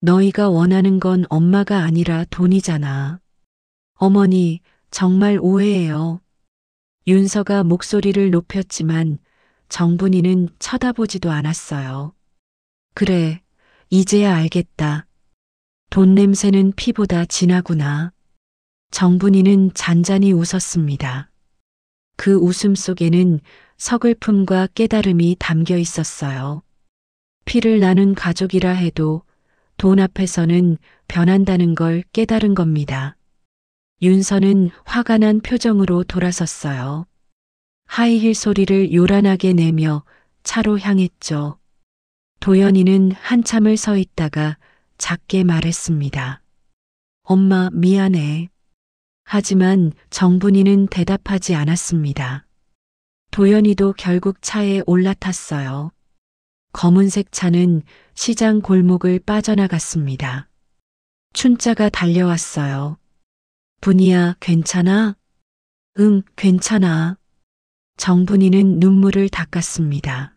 너희가 원하는 건 엄마가 아니라 돈이잖아. 어머니, 정말 오해해요. 윤서가 목소리를 높였지만 정분이는 쳐다보지도 않았어요. 그래, 이제야 알겠다. 돈 냄새는 피보다 진하구나. 정분이는 잔잔히 웃었습니다. 그 웃음 속에는 서글픔과 깨달음이 담겨 있었어요. 피를 나눈 가족이라 해도 돈 앞에서는 변한다는 걸 깨달은 겁니다. 윤서는 화가 난 표정으로 돌아섰어요. 하이힐 소리를 요란하게 내며 차로 향했죠. 도연이는 한참을 서 있다가 작게 말했습니다. 엄마, 미안해. 하지만 정분이는 대답하지 않았습니다. 도연이도 결국 차에 올라탔어요. 검은색 차는 시장 골목을 빠져나갔습니다. 춘자가 달려왔어요. 분이야, 괜찮아? 응, 괜찮아. 정분이는 눈물을 닦았습니다.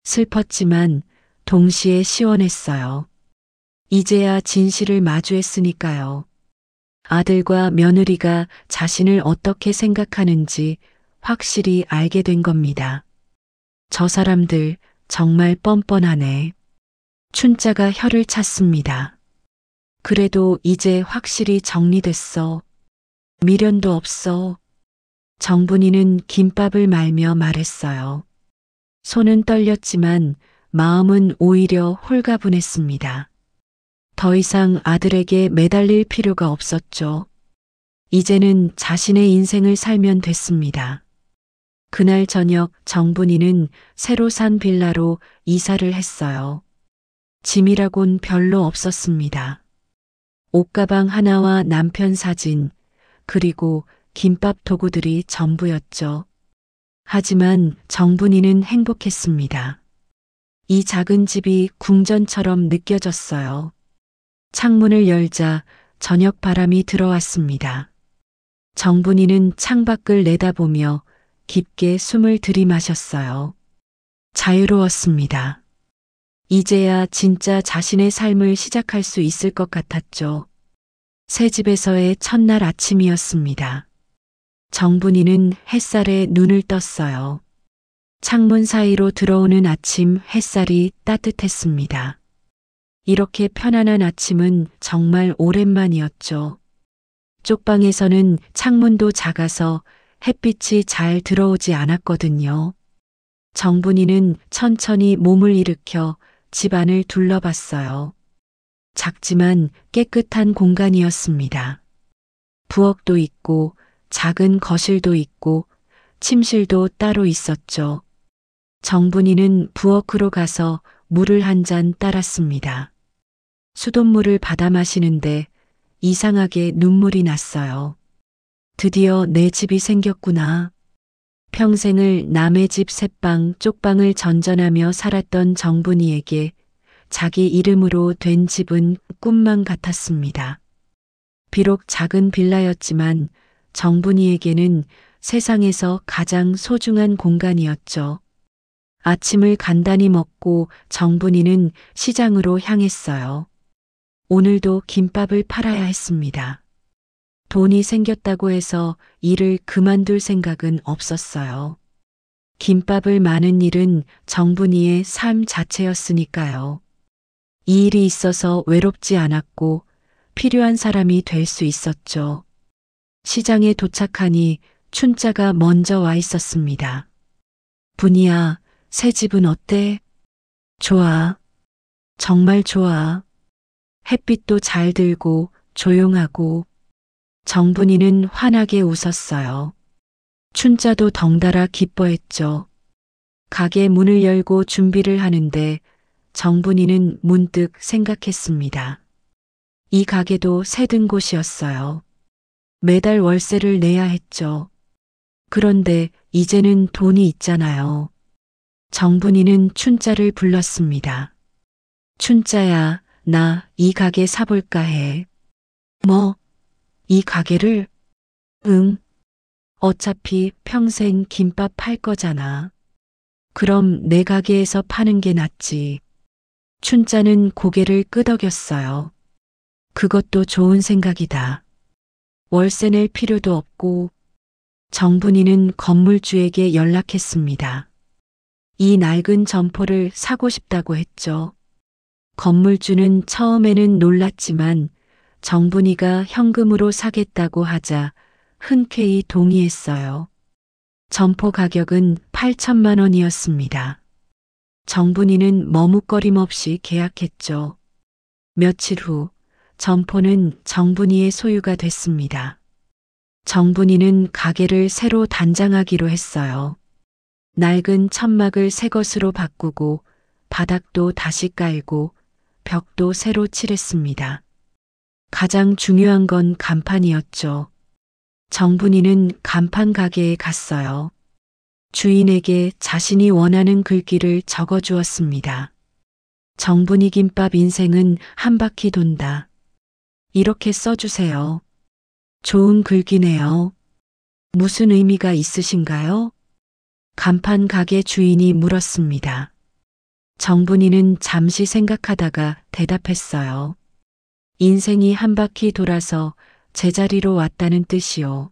슬펐지만 동시에 시원했어요. 이제야 진실을 마주했으니까요. 아들과 며느리가 자신을 어떻게 생각하는지 확실히 알게 된 겁니다. 저 사람들 정말 뻔뻔하네. 춘자가 혀를 찼습니다. 그래도 이제 확실히 정리됐어. 미련도 없어. 정분이는 김밥을 말며 말했어요. 손은 떨렸지만 마음은 오히려 홀가분했습니다. 더 이상 아들에게 매달릴 필요가 없었죠. 이제는 자신의 인생을 살면 됐습니다. 그날 저녁 정분이는 새로 산 빌라로 이사를 했어요. 짐이라곤 별로 없었습니다. 옷가방 하나와 남편 사진, 그리고 김밥 도구들이 전부였죠. 하지만 정분이는 행복했습니다. 이 작은 집이 궁전처럼 느껴졌어요. 창문을 열자 저녁 바람이 들어왔습니다. 정분이는 창밖을 내다보며 깊게 숨을 들이마셨어요. 자유로웠습니다. 이제야 진짜 자신의 삶을 시작할 수 있을 것 같았죠. 새 집에서의 첫날 아침이었습니다. 정분이는 햇살에 눈을 떴어요. 창문 사이로 들어오는 아침 햇살이 따뜻했습니다. 이렇게 편안한 아침은 정말 오랜만이었죠. 쪽방에서는 창문도 작아서 햇빛이 잘 들어오지 않았거든요. 정분이는 천천히 몸을 일으켜 집안을 둘러봤어요. 작지만 깨끗한 공간이었습니다. 부엌도 있고 작은 거실도 있고 침실도 따로 있었죠. 정분이는 부엌으로 가서 물을 한 잔 따랐습니다. 수돗물을 받아 마시는데 이상하게 눈물이 났어요. 드디어 내 집이 생겼구나. 평생을 남의 집 셋방 쪽방을 전전하며 살았던 정분이에게 자기 이름으로 된 집은 꿈만 같았습니다. 비록 작은 빌라였지만 정분이에게는 세상에서 가장 소중한 공간이었죠. 아침을 간단히 먹고 정분이는 시장으로 향했어요. 오늘도 김밥을 팔아야 했습니다. 돈이 생겼다고 해서 일을 그만둘 생각은 없었어요. 김밥을 마는 일은 정분이의 삶 자체였으니까요. 이 일이 있어서 외롭지 않았고 필요한 사람이 될 수 있었죠. 시장에 도착하니 춘자가 먼저 와 있었습니다. 분이야, 새 집은 어때? 좋아. 정말 좋아. 햇빛도 잘 들고 조용하고. 정분이는 환하게 웃었어요. 춘자도 덩달아 기뻐했죠. 가게 문을 열고 준비를 하는데 정분이는 문득 생각했습니다. 이 가게도 새든 곳이었어요. 매달 월세를 내야 했죠. 그런데 이제는 돈이 있잖아요. 정분이는 춘자를 불렀습니다. 춘자야, 나 이 가게 사볼까 해. 뭐, 이 가게를? 응. 어차피 평생 김밥 팔 거잖아. 그럼 내 가게에서 파는 게 낫지. 춘자는 고개를 끄덕였어요. 그것도 좋은 생각이다. 월세 낼 필요도 없고. 정분이는 건물주에게 연락했습니다. 이 낡은 점포를 사고 싶다고 했죠. 건물주는 처음에는 놀랐지만 정분이가 현금으로 사겠다고 하자 흔쾌히 동의했어요. 점포 가격은 8천만 원이었습니다. 정분이는 머뭇거림 없이 계약했죠. 며칠 후 점포는 정분이의 소유가 됐습니다. 정분이는 가게를 새로 단장하기로 했어요. 낡은 천막을 새 것으로 바꾸고 바닥도 다시 깔고 벽도 새로 칠했습니다. 가장 중요한 건 간판이었죠. 정분이는 간판 가게에 갔어요. 주인에게 자신이 원하는 글귀를 적어 주었습니다. 정분이 김밥 인생은 한 바퀴 돈다. 이렇게 써주세요. 좋은 글귀네요. 무슨 의미가 있으신가요? 간판 가게 주인이 물었습니다. 정분이는 잠시 생각하다가 대답했어요. 인생이 한 바퀴 돌아서 제자리로 왔다는 뜻이요.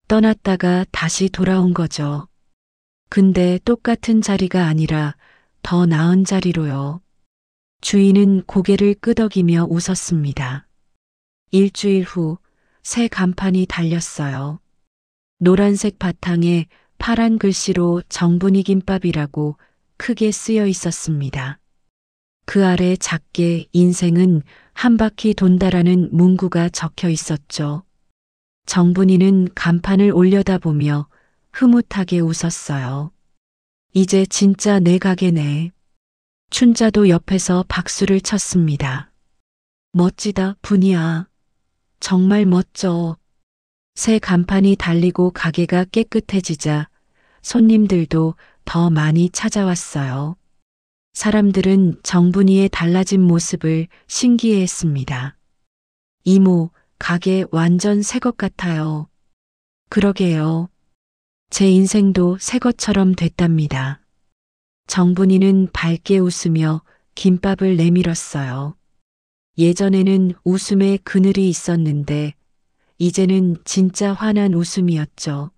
떠났다가 다시 돌아온 거죠. 근데 똑같은 자리가 아니라 더 나은 자리로요. 주인은 고개를 끄덕이며 웃었습니다. 일주일 후 새 간판이 달렸어요. 노란색 바탕에 파란 글씨로 정분이 김밥이라고 크게 쓰여 있었습니다. 그 아래 작게 인생은 한 바퀴 돈다라는 문구가 적혀 있었죠. 정분이는 간판을 올려다보며 흐뭇하게 웃었어요. 이제 진짜 내 가게네. 춘자도 옆에서 박수를 쳤습니다. 멋지다, 분이야. 정말 멋져. 새 간판이 달리고 가게가 깨끗해지자 손님들도 더 많이 찾아왔어요. 사람들은 정분이의 달라진 모습을 신기해했습니다. 이모, 가게 완전 새 것 같아요. 그러게요. 제 인생도 새 것처럼 됐답니다. 정분이는 밝게 웃으며 김밥을 내밀었어요. 예전에는 웃음에 그늘이 있었는데 이제는 진짜 환한 웃음이었죠.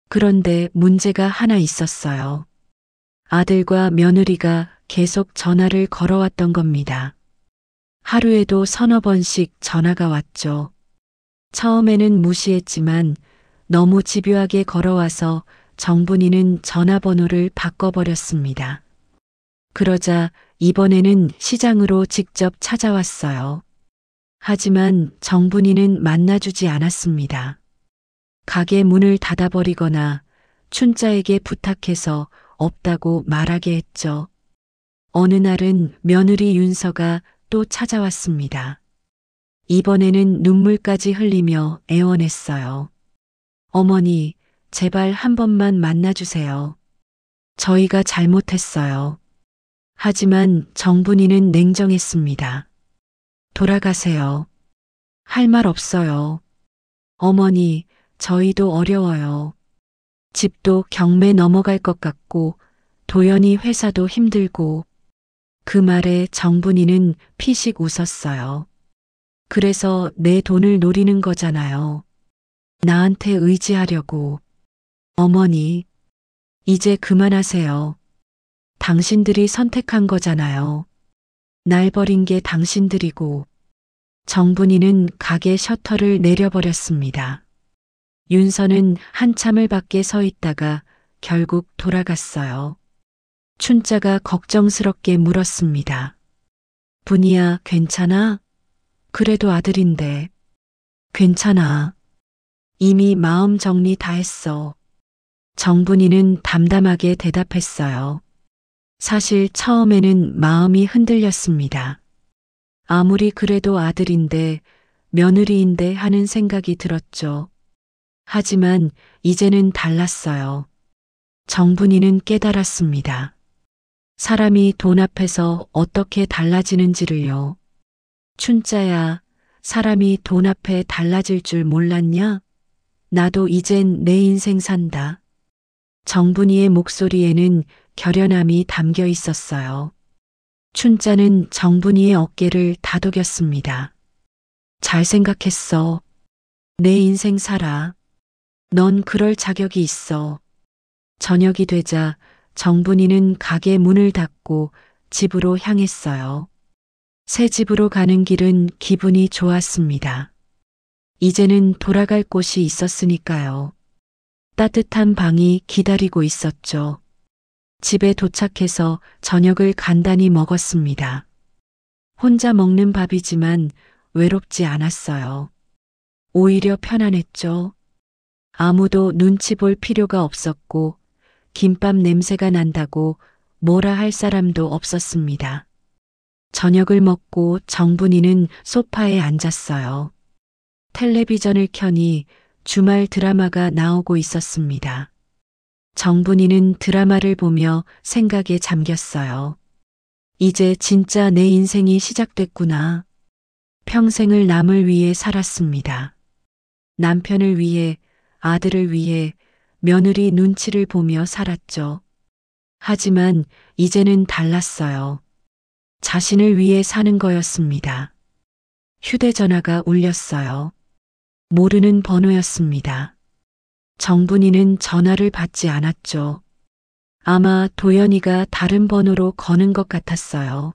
그런데 문제가 하나 있었어요. 아들과 며느리가 계속 전화를 걸어왔던 겁니다. 하루에도 서너 번씩 전화가 왔죠. 처음에는 무시했지만 너무 집요하게 걸어와서 정분이는 전화번호를 바꿔버렸습니다. 그러자 이번에는 시장으로 직접 찾아왔어요. 하지만 정분이는 만나주지 않았습니다. 가게 문을 닫아버리거나 춘자에게 부탁해서 없다고 말하게 했죠. 어느 날은 며느리 윤서가 또 찾아왔습니다. 이번에는 눈물까지 흘리며 애원했어요. 어머니, 제발 한 번만 만나주세요. 저희가 잘못했어요. 하지만 정분이는 냉정했습니다. 돌아가세요. 할 말 없어요. 어머니, 저희도 어려워요. 집도 경매 넘어갈 것 같고 도연이 회사도 힘들고. 그 말에 정분이는 피식 웃었어요. 그래서 내 돈을 노리는 거잖아요. 나한테 의지하려고. 어머니, 이제 그만하세요. 당신들이 선택한 거잖아요. 날 버린 게 당신들이고. 정분이는 가게 셔터를 내려버렸습니다. 윤서는 한참을 밖에 서 있다가 결국 돌아갔어요. 춘자가 걱정스럽게 물었습니다. 분이야, 괜찮아? 그래도 아들인데. 괜찮아. 이미 마음 정리 다 했어. 정분이는 담담하게 대답했어요. 사실 처음에는 마음이 흔들렸습니다. 아무리 그래도 아들인데 며느리인데 하는 생각이 들었죠. 하지만 이제는 달랐어요. 정분이는 깨달았습니다. 사람이 돈 앞에서 어떻게 달라지는지를요. 춘자야, 사람이 돈 앞에 달라질 줄 몰랐냐? 나도 이젠 내 인생 산다. 정분이의 목소리에는 결연함이 담겨 있었어요. 춘자는 정분이의 어깨를 다독였습니다. 잘 생각했어. 내 인생 살아. 넌 그럴 자격이 있어. 저녁이 되자 정분이는 가게 문을 닫고 집으로 향했어요. 새 집으로 가는 길은 기분이 좋았습니다. 이제는 돌아갈 곳이 있었으니까요. 따뜻한 방이 기다리고 있었죠. 집에 도착해서 저녁을 간단히 먹었습니다. 혼자 먹는 밥이지만 외롭지 않았어요. 오히려 편안했죠. 아무도 눈치 볼 필요가 없었고 김밥 냄새가 난다고 뭐라 할 사람도 없었습니다. 저녁을 먹고 정분이는 소파에 앉았어요. 텔레비전을 켜니 주말 드라마가 나오고 있었습니다. 정분이는 드라마를 보며 생각에 잠겼어요. 이제 진짜 내 인생이 시작됐구나. 평생을 남을 위해 살았습니다. 남편을 위해, 아들을 위해, 며느리 눈치를 보며 살았죠. 하지만 이제는 달랐어요. 자신을 위해 사는 거였습니다. 휴대전화가 울렸어요. 모르는 번호였습니다. 정분이는 전화를 받지 않았죠. 아마 도연이가 다른 번호로 거는 것 같았어요.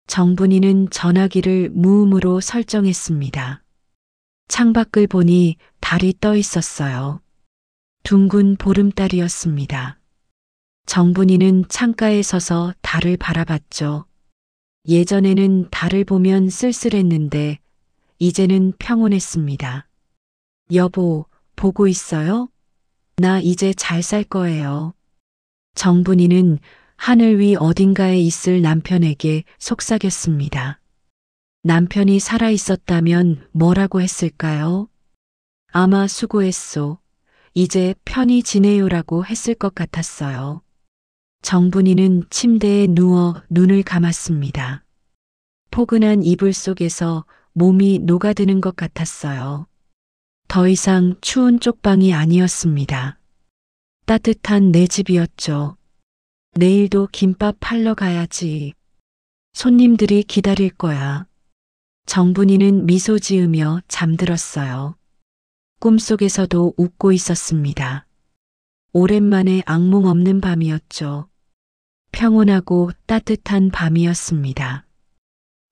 정분이는 전화기를 무음으로 설정했습니다. 창밖을 보니 달이 떠 있었어요. 둥근 보름달이었습니다. 정분이는 창가에 서서 달을 바라봤죠. 예전에는 달을 보면 쓸쓸했는데 이제는 평온했습니다. 여보, 보고 있어요? 나 이제 잘 살 거예요. 정분이는 하늘 위 어딘가에 있을 남편에게 속삭였습니다. 남편이 살아 있었다면 뭐라고 했을까요? 아마 수고했소. 이제 편히 지내요라고 했을 것 같았어요. 정분이는 침대에 누워 눈을 감았습니다. 포근한 이불 속에서 몸이 녹아드는 것 같았어요. 더 이상 추운 쪽방이 아니었습니다. 따뜻한 내 집이었죠. 내일도 김밥 팔러 가야지. 손님들이 기다릴 거야. 정분이는 미소 지으며 잠들었어요. 꿈속에서도 웃고 있었습니다. 오랜만에 악몽 없는 밤이었죠. 평온하고 따뜻한 밤이었습니다.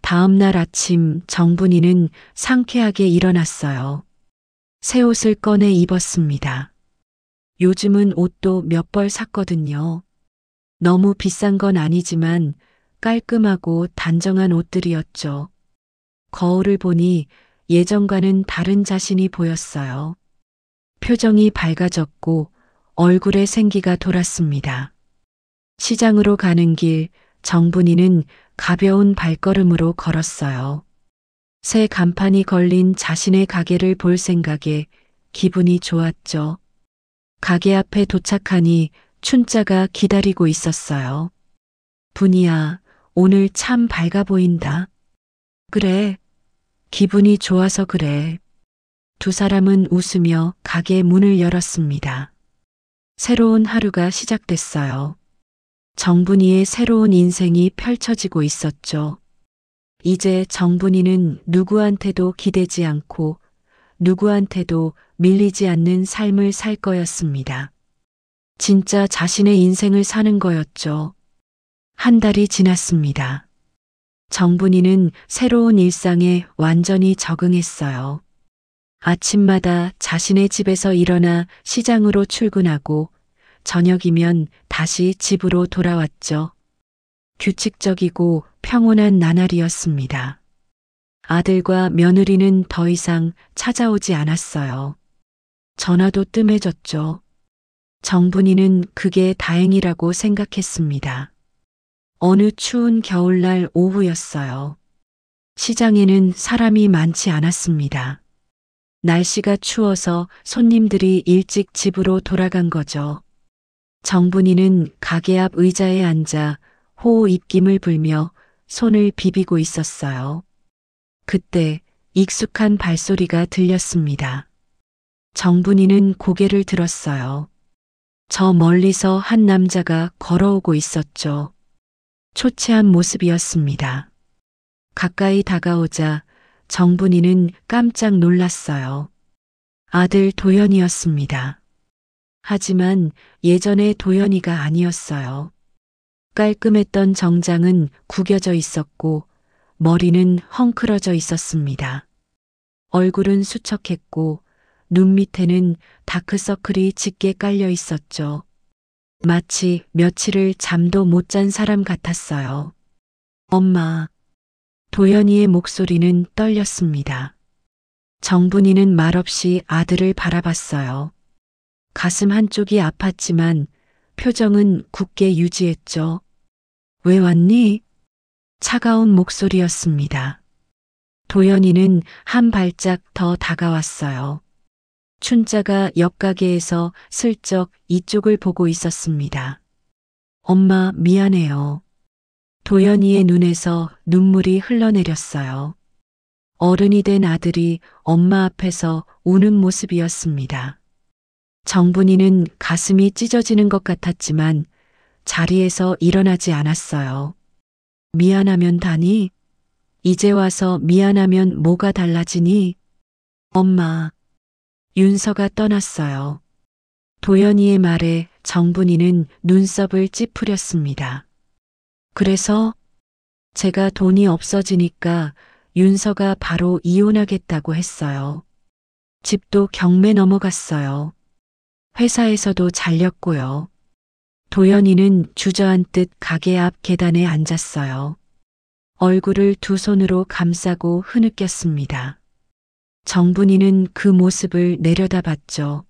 다음 날 아침 정분이는 상쾌하게 일어났어요. 새 옷을 꺼내 입었습니다. 요즘은 옷도 몇 벌 샀거든요. 너무 비싼 건 아니지만 깔끔하고 단정한 옷들이었죠. 거울을 보니 예전과는 다른 자신이 보였어요. 표정이 밝아졌고 얼굴에 생기가 돌았습니다. 시장으로 가는 길 정분이는 가벼운 발걸음으로 걸었어요. 새 간판이 걸린 자신의 가게를 볼 생각에 기분이 좋았죠. 가게 앞에 도착하니 춘자가 기다리고 있었어요. 분이야, 오늘 참 밝아 보인다. 그래. 기분이 좋아서 그래. 두 사람은 웃으며 가게 문을 열었습니다. 새로운 하루가 시작됐어요. 정분이의 새로운 인생이 펼쳐지고 있었죠. 이제 정분이는 누구한테도 기대지 않고 누구한테도 밀리지 않는 삶을 살 거였습니다. 진짜 자신의 인생을 사는 거였죠. 한 달이 지났습니다. 정분이는 새로운 일상에 완전히 적응했어요. 아침마다 자신의 집에서 일어나 시장으로 출근하고 저녁이면 다시 집으로 돌아왔죠. 규칙적이고 평온한 나날이었습니다. 아들과 며느리는 더 이상 찾아오지 않았어요. 전화도 뜸해졌죠. 정분이는 그게 다행이라고 생각했습니다. 어느 추운 겨울날 오후였어요. 시장에는 사람이 많지 않았습니다. 날씨가 추워서 손님들이 일찍 집으로 돌아간 거죠. 정분이는 가게 앞 의자에 앉아 호호 입김을 불며 손을 비비고 있었어요. 그때 익숙한 발소리가 들렸습니다. 정분이는 고개를 들었어요. 저 멀리서 한 남자가 걸어오고 있었죠. 초췌한 모습이었습니다. 가까이 다가오자 정분이는 깜짝 놀랐어요. 아들 도연이었습니다. 하지만 예전의 도연이가 아니었어요. 깔끔했던 정장은 구겨져 있었고 머리는 헝클어져 있었습니다. 얼굴은 수척했고 눈 밑에는 다크서클이 짙게 깔려 있었죠. 마치 며칠을 잠도 못 잔 사람 같았어요. 엄마. 도연이의 목소리는 떨렸습니다. 정분이는 말없이 아들을 바라봤어요. 가슴 한쪽이 아팠지만 표정은 굳게 유지했죠. 왜 왔니? 차가운 목소리였습니다. 도연이는 한 발짝 더 다가왔어요. 춘자가 옆가게에서 슬쩍 이쪽을 보고 있었습니다. 엄마 미안해요. 도연이의 눈에서 눈물이 흘러내렸어요. 어른이 된 아들이 엄마 앞에서 우는 모습이었습니다. 정분이는 가슴이 찢어지는 것 같았지만 자리에서 일어나지 않았어요. 미안하면 다니? 이제 와서 미안하면 뭐가 달라지니? 엄마. 윤서가 떠났어요. 도연이의 말에 정분이는 눈썹을 찌푸렸습니다. 그래서 제가 돈이 없어지니까 윤서가 바로 이혼하겠다고 했어요. 집도 경매 넘어갔어요. 회사에서도 잘렸고요. 도연이는 주저앉듯 가게 앞 계단에 앉았어요. 얼굴을 두 손으로 감싸고 흐느꼈습니다. 정분이는 그 모습을 내려다봤죠.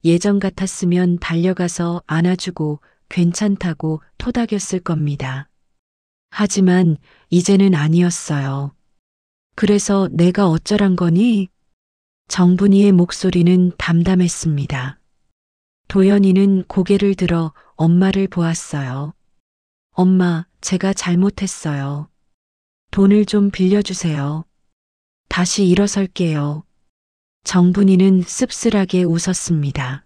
예전 같았으면 달려가서 안아주고 괜찮다고 토닥였을 겁니다. 하지만 이제는 아니었어요. 그래서 내가 어쩌란 거니? 정분이의 목소리는 담담했습니다. 도연이는 고개를 들어 엄마를 보았어요. 엄마, 제가 잘못했어요. 돈을 좀 빌려주세요. 다시 일어설게요. 정분이는 씁쓸하게 웃었습니다.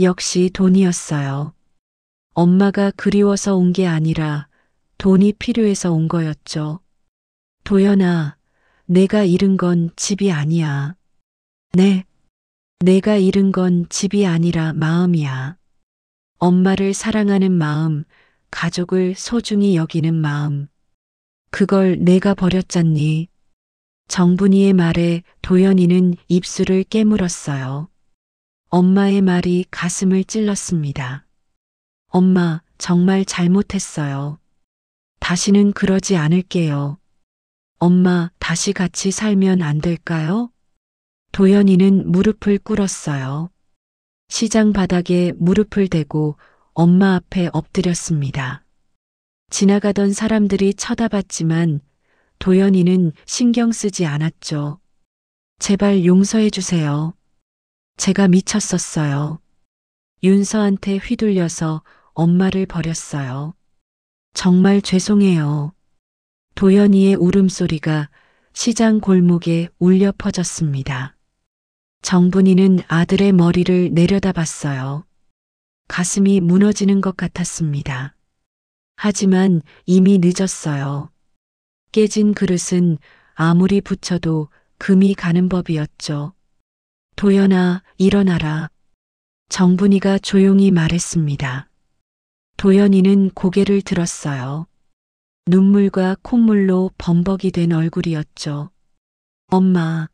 역시 돈이었어요. 엄마가 그리워서 온 게 아니라 돈이 필요해서 온 거였죠. 도연아, 내가 잃은 건 집이 아니야. 네, 내가 잃은 건 집이 아니라 마음이야. 엄마를 사랑하는 마음, 가족을 소중히 여기는 마음. 그걸 내가 버렸잖니. 정분이의 말에 도연이는 입술을 깨물었어요. 엄마의 말이 가슴을 찔렀습니다. 엄마, 정말 잘못했어요. 다시는 그러지 않을게요. 엄마, 다시 같이 살면 안 될까요? 도연이는 무릎을 꿇었어요. 시장 바닥에 무릎을 대고 엄마 앞에 엎드렸습니다. 지나가던 사람들이 쳐다봤지만 도연이는 신경 쓰지 않았죠. 제발 용서해 주세요. 제가 미쳤었어요. 윤서한테 휘둘려서 엄마를 버렸어요. 정말 죄송해요. 도연이의 울음소리가 시장 골목에 울려 퍼졌습니다. 정분이는 아들의 머리를 내려다봤어요. 가슴이 무너지는 것 같았습니다. 하지만 이미 늦었어요. 깨진 그릇은 아무리 붙여도 금이 가는 법이었죠. 도연아, 일어나라. 정분이가 조용히 말했습니다. 도연이는 고개를 들었어요. 눈물과 콧물로 범벅이 된 얼굴이었죠. 엄마,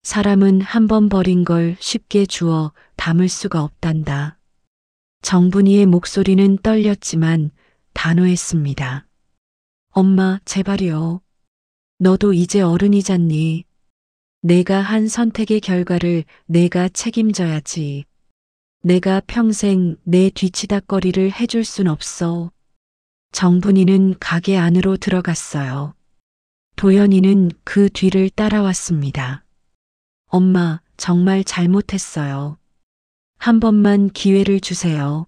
사람은 한 번 버린 걸 쉽게 주워 담을 수가 없단다. 정분이의 목소리는 떨렸지만 단호했습니다. 엄마, 제발요. 너도 이제 어른이잖니. 내가 한 선택의 결과를 내가 책임져야지. 내가 평생 내 뒤치다꺼리를 해줄 순 없어. 정분이는 가게 안으로 들어갔어요. 도연이는 그 뒤를 따라왔습니다. 엄마, 정말 잘못했어요. 한 번만 기회를 주세요.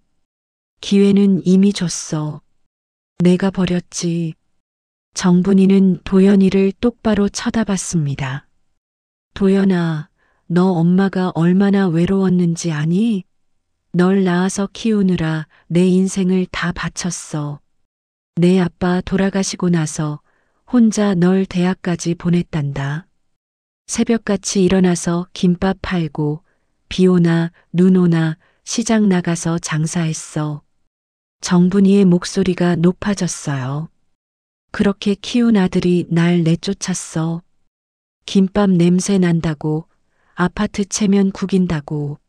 기회는 이미 줬어. 내가 버렸지. 정분이는 도연이를 똑바로 쳐다봤습니다. 도연아, 너 엄마가 얼마나 외로웠는지 아니? 널 낳아서 키우느라 내 인생을 다 바쳤어. 내 아빠 돌아가시고 나서 혼자 널 대학까지 보냈단다. 새벽같이 일어나서 김밥 팔고 비 오나 눈 오나 시장 나가서 장사했어. 정분이의 목소리가 높아졌어요. 그렇게 키운 아들이 날 내쫓았어. 김밥 냄새 난다고, 아파트 체면 구긴다고.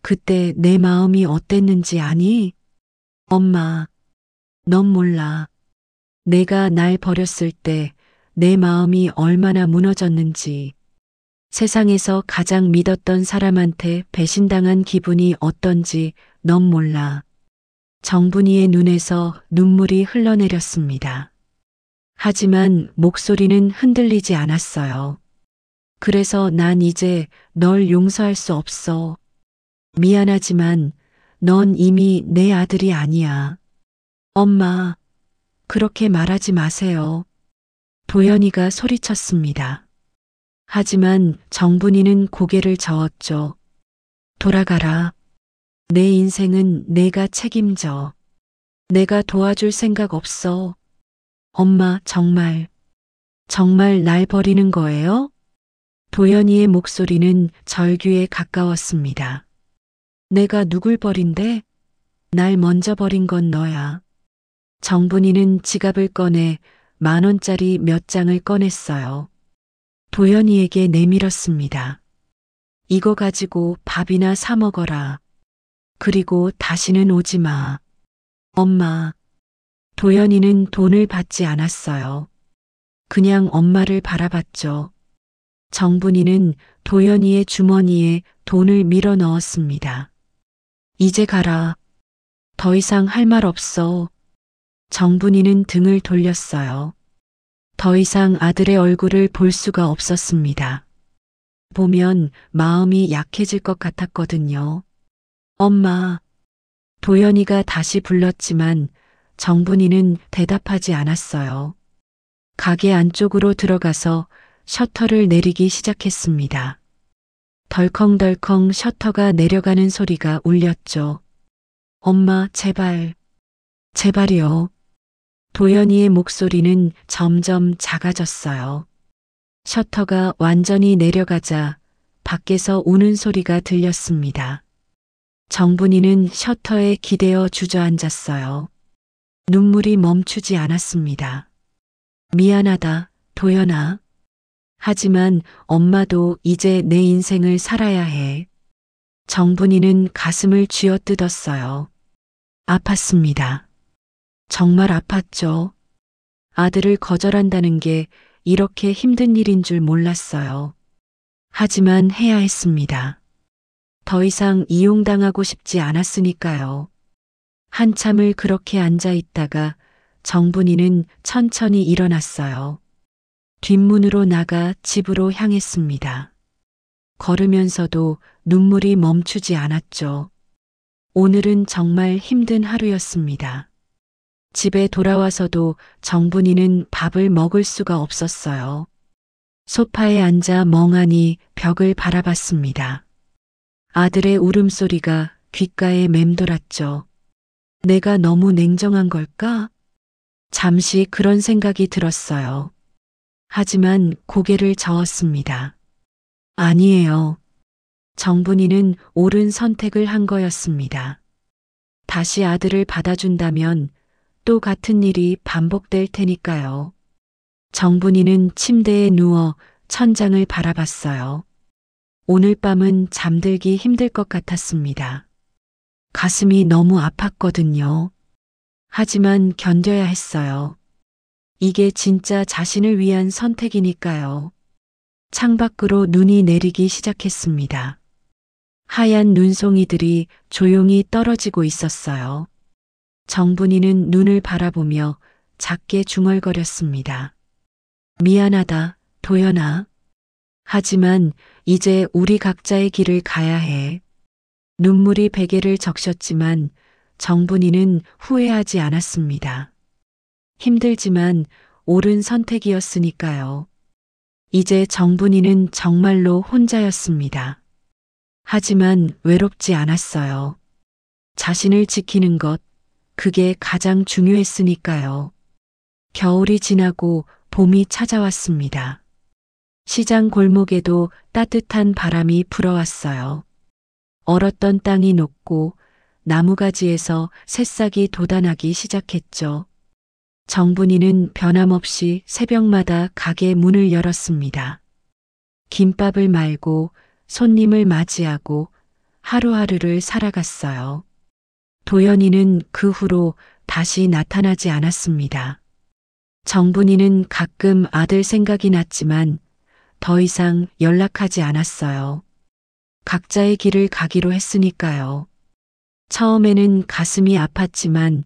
그때 내 마음이 어땠는지 아니? 엄마, 넌 몰라. 내가 날 버렸을 때 내 마음이 얼마나 무너졌는지. 세상에서 가장 믿었던 사람한테 배신당한 기분이 어떤지 넌 몰라. 정분이의 눈에서 눈물이 흘러내렸습니다. 하지만 목소리는 흔들리지 않았어요. 그래서 난 이제 널 용서할 수 없어. 미안하지만 넌 이미 내 아들이 아니야. 엄마, 그렇게 말하지 마세요. 도연이가 소리쳤습니다. 하지만 정분이는 고개를 저었죠. 돌아가라. 내 인생은 내가 책임져. 내가 도와줄 생각 없어. 엄마, 정말 날 버리는 거예요? 도연이의 목소리는 절규에 가까웠습니다. 내가 누굴 버린대? 날 먼저 버린 건 너야. 정분이는 지갑을 꺼내 10,000원짜리 몇 장을 꺼냈어요. 도연이에게 내밀었습니다. 이거 가지고 밥이나 사 먹어라. 그리고 다시는 오지 마. 엄마. 도연이는 돈을 받지 않았어요. 그냥 엄마를 바라봤죠. 정분이는 도연이의 주머니에 돈을 밀어 넣었습니다. 이제 가라. 더 이상 할 말 없어. 정분이는 등을 돌렸어요. 더 이상 아들의 얼굴을 볼 수가 없었습니다. 보면 마음이 약해질 것 같았거든요. 엄마. 도연이가 다시 불렀지만 정분이는 대답하지 않았어요. 가게 안쪽으로 들어가서 셔터를 내리기 시작했습니다. 덜컹덜컹 셔터가 내려가는 소리가 울렸죠. 엄마, 제발, 제발이요. 도연이의 목소리는 점점 작아졌어요. 셔터가 완전히 내려가자 밖에서 우는 소리가 들렸습니다. 정분이는 셔터에 기대어 주저앉았어요. 눈물이 멈추지 않았습니다. 미안하다, 도연아. 하지만 엄마도 이제 내 인생을 살아야 해. 정분이는 가슴을 쥐어뜯었어요. 아팠습니다. 정말 아팠죠. 아들을 거절한다는 게 이렇게 힘든 일인 줄 몰랐어요. 하지만 해야 했습니다. 더 이상 이용당하고 싶지 않았으니까요. 한참을 그렇게 앉아 있다가 정분이는 천천히 일어났어요. 뒷문으로 나가 집으로 향했습니다. 걸으면서도 눈물이 멈추지 않았죠. 오늘은 정말 힘든 하루였습니다. 집에 돌아와서도 정분이는 밥을 먹을 수가 없었어요. 소파에 앉아 멍하니 벽을 바라봤습니다. 아들의 울음소리가 귓가에 맴돌았죠. 내가 너무 냉정한 걸까? 잠시 그런 생각이 들었어요. 하지만 고개를 저었습니다. 아니에요. 정분이는 옳은 선택을 한 거였습니다. 다시 아들을 받아준다면 또 같은 일이 반복될 테니까요. 정분이는 침대에 누워 천장을 바라봤어요. 오늘 밤은 잠들기 힘들 것 같았습니다. 가슴이 너무 아팠거든요. 하지만 견뎌야 했어요. 이게 진짜 자신을 위한 선택이니까요. 창밖으로 눈이 내리기 시작했습니다. 하얀 눈송이들이 조용히 떨어지고 있었어요. 정분이는 눈을 바라보며 작게 중얼거렸습니다. 미안하다, 도연아. 하지만 이제 우리 각자의 길을 가야 해. 눈물이 베개를 적셨지만 정분이는 후회하지 않았습니다. 힘들지만 옳은 선택이었으니까요. 이제 정분이는 정말로 혼자였습니다. 하지만 외롭지 않았어요. 자신을 지키는 것, 그게 가장 중요했으니까요. 겨울이 지나고 봄이 찾아왔습니다. 시장 골목에도 따뜻한 바람이 불어왔어요. 얼었던 땅이 녹고 나무가지에서 새싹이 돋아나기 시작했죠. 정분이는 변함없이 새벽마다 가게 문을 열었습니다. 김밥을 말고 손님을 맞이하고 하루하루를 살아갔어요. 도연이는 그 후로 다시 나타나지 않았습니다. 정분이는 가끔 아들 생각이 났지만 더 이상 연락하지 않았어요. 각자의 길을 가기로 했으니까요. 처음에는 가슴이 아팠지만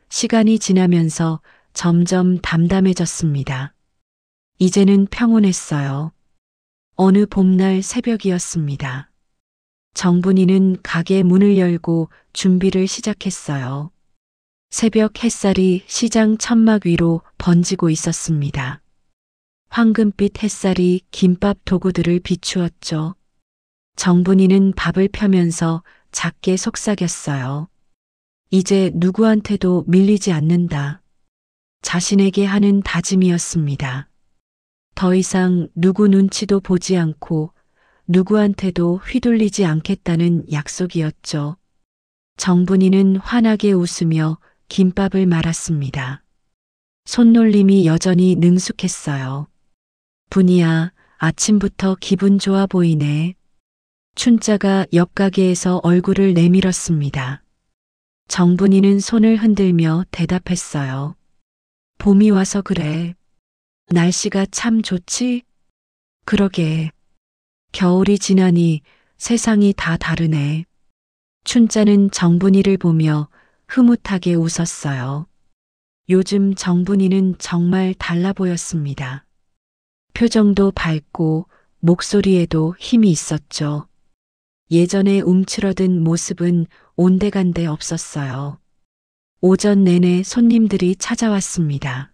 시간이 지나면서 점점 담담해졌습니다. 이제는 평온했어요. 어느 봄날 새벽이었습니다. 정분이는 가게 문을 열고 준비를 시작했어요. 새벽 햇살이 시장 천막 위로 번지고 있었습니다. 황금빛 햇살이 김밥 도구들을 비추었죠. 정분이는 밥을 펴면서 작게 속삭였어요. 이제 누구한테도 밀리지 않는다. 자신에게 하는 다짐이었습니다. 더 이상 누구 눈치도 보지 않고 누구한테도 휘둘리지 않겠다는 약속이었죠. 정분이는 환하게 웃으며 김밥을 말았습니다. 손놀림이 여전히 능숙했어요. 분이야, 아침부터 기분 좋아 보이네. 춘자가 옆 가게에서 얼굴을 내밀었습니다. 정분이는 손을 흔들며 대답했어요. 봄이 와서 그래. 날씨가 참 좋지? 그러게. 겨울이 지나니 세상이 다 다르네. 춘자는 정분이를 보며 흐뭇하게 웃었어요. 요즘 정분이는 정말 달라 보였습니다. 표정도 밝고 목소리에도 힘이 있었죠. 예전에 움츠러든 모습은 온데간데 없었어요. 오전 내내 손님들이 찾아왔습니다.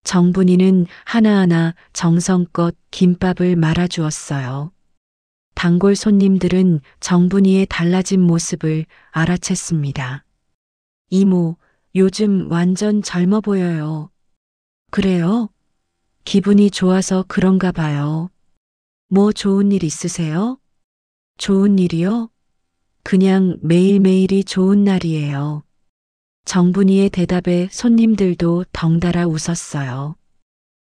정분이는 하나하나 정성껏 김밥을 말아주었어요. 단골 손님들은 정분이의 달라진 모습을 알아챘습니다. 이모, 요즘 완전 젊어 보여요. 그래요? 기분이 좋아서 그런가 봐요. 뭐 좋은 일 있으세요? 좋은 일이요? 그냥 매일매일이 좋은 날이에요. 정분이의 대답에 손님들도 덩달아 웃었어요.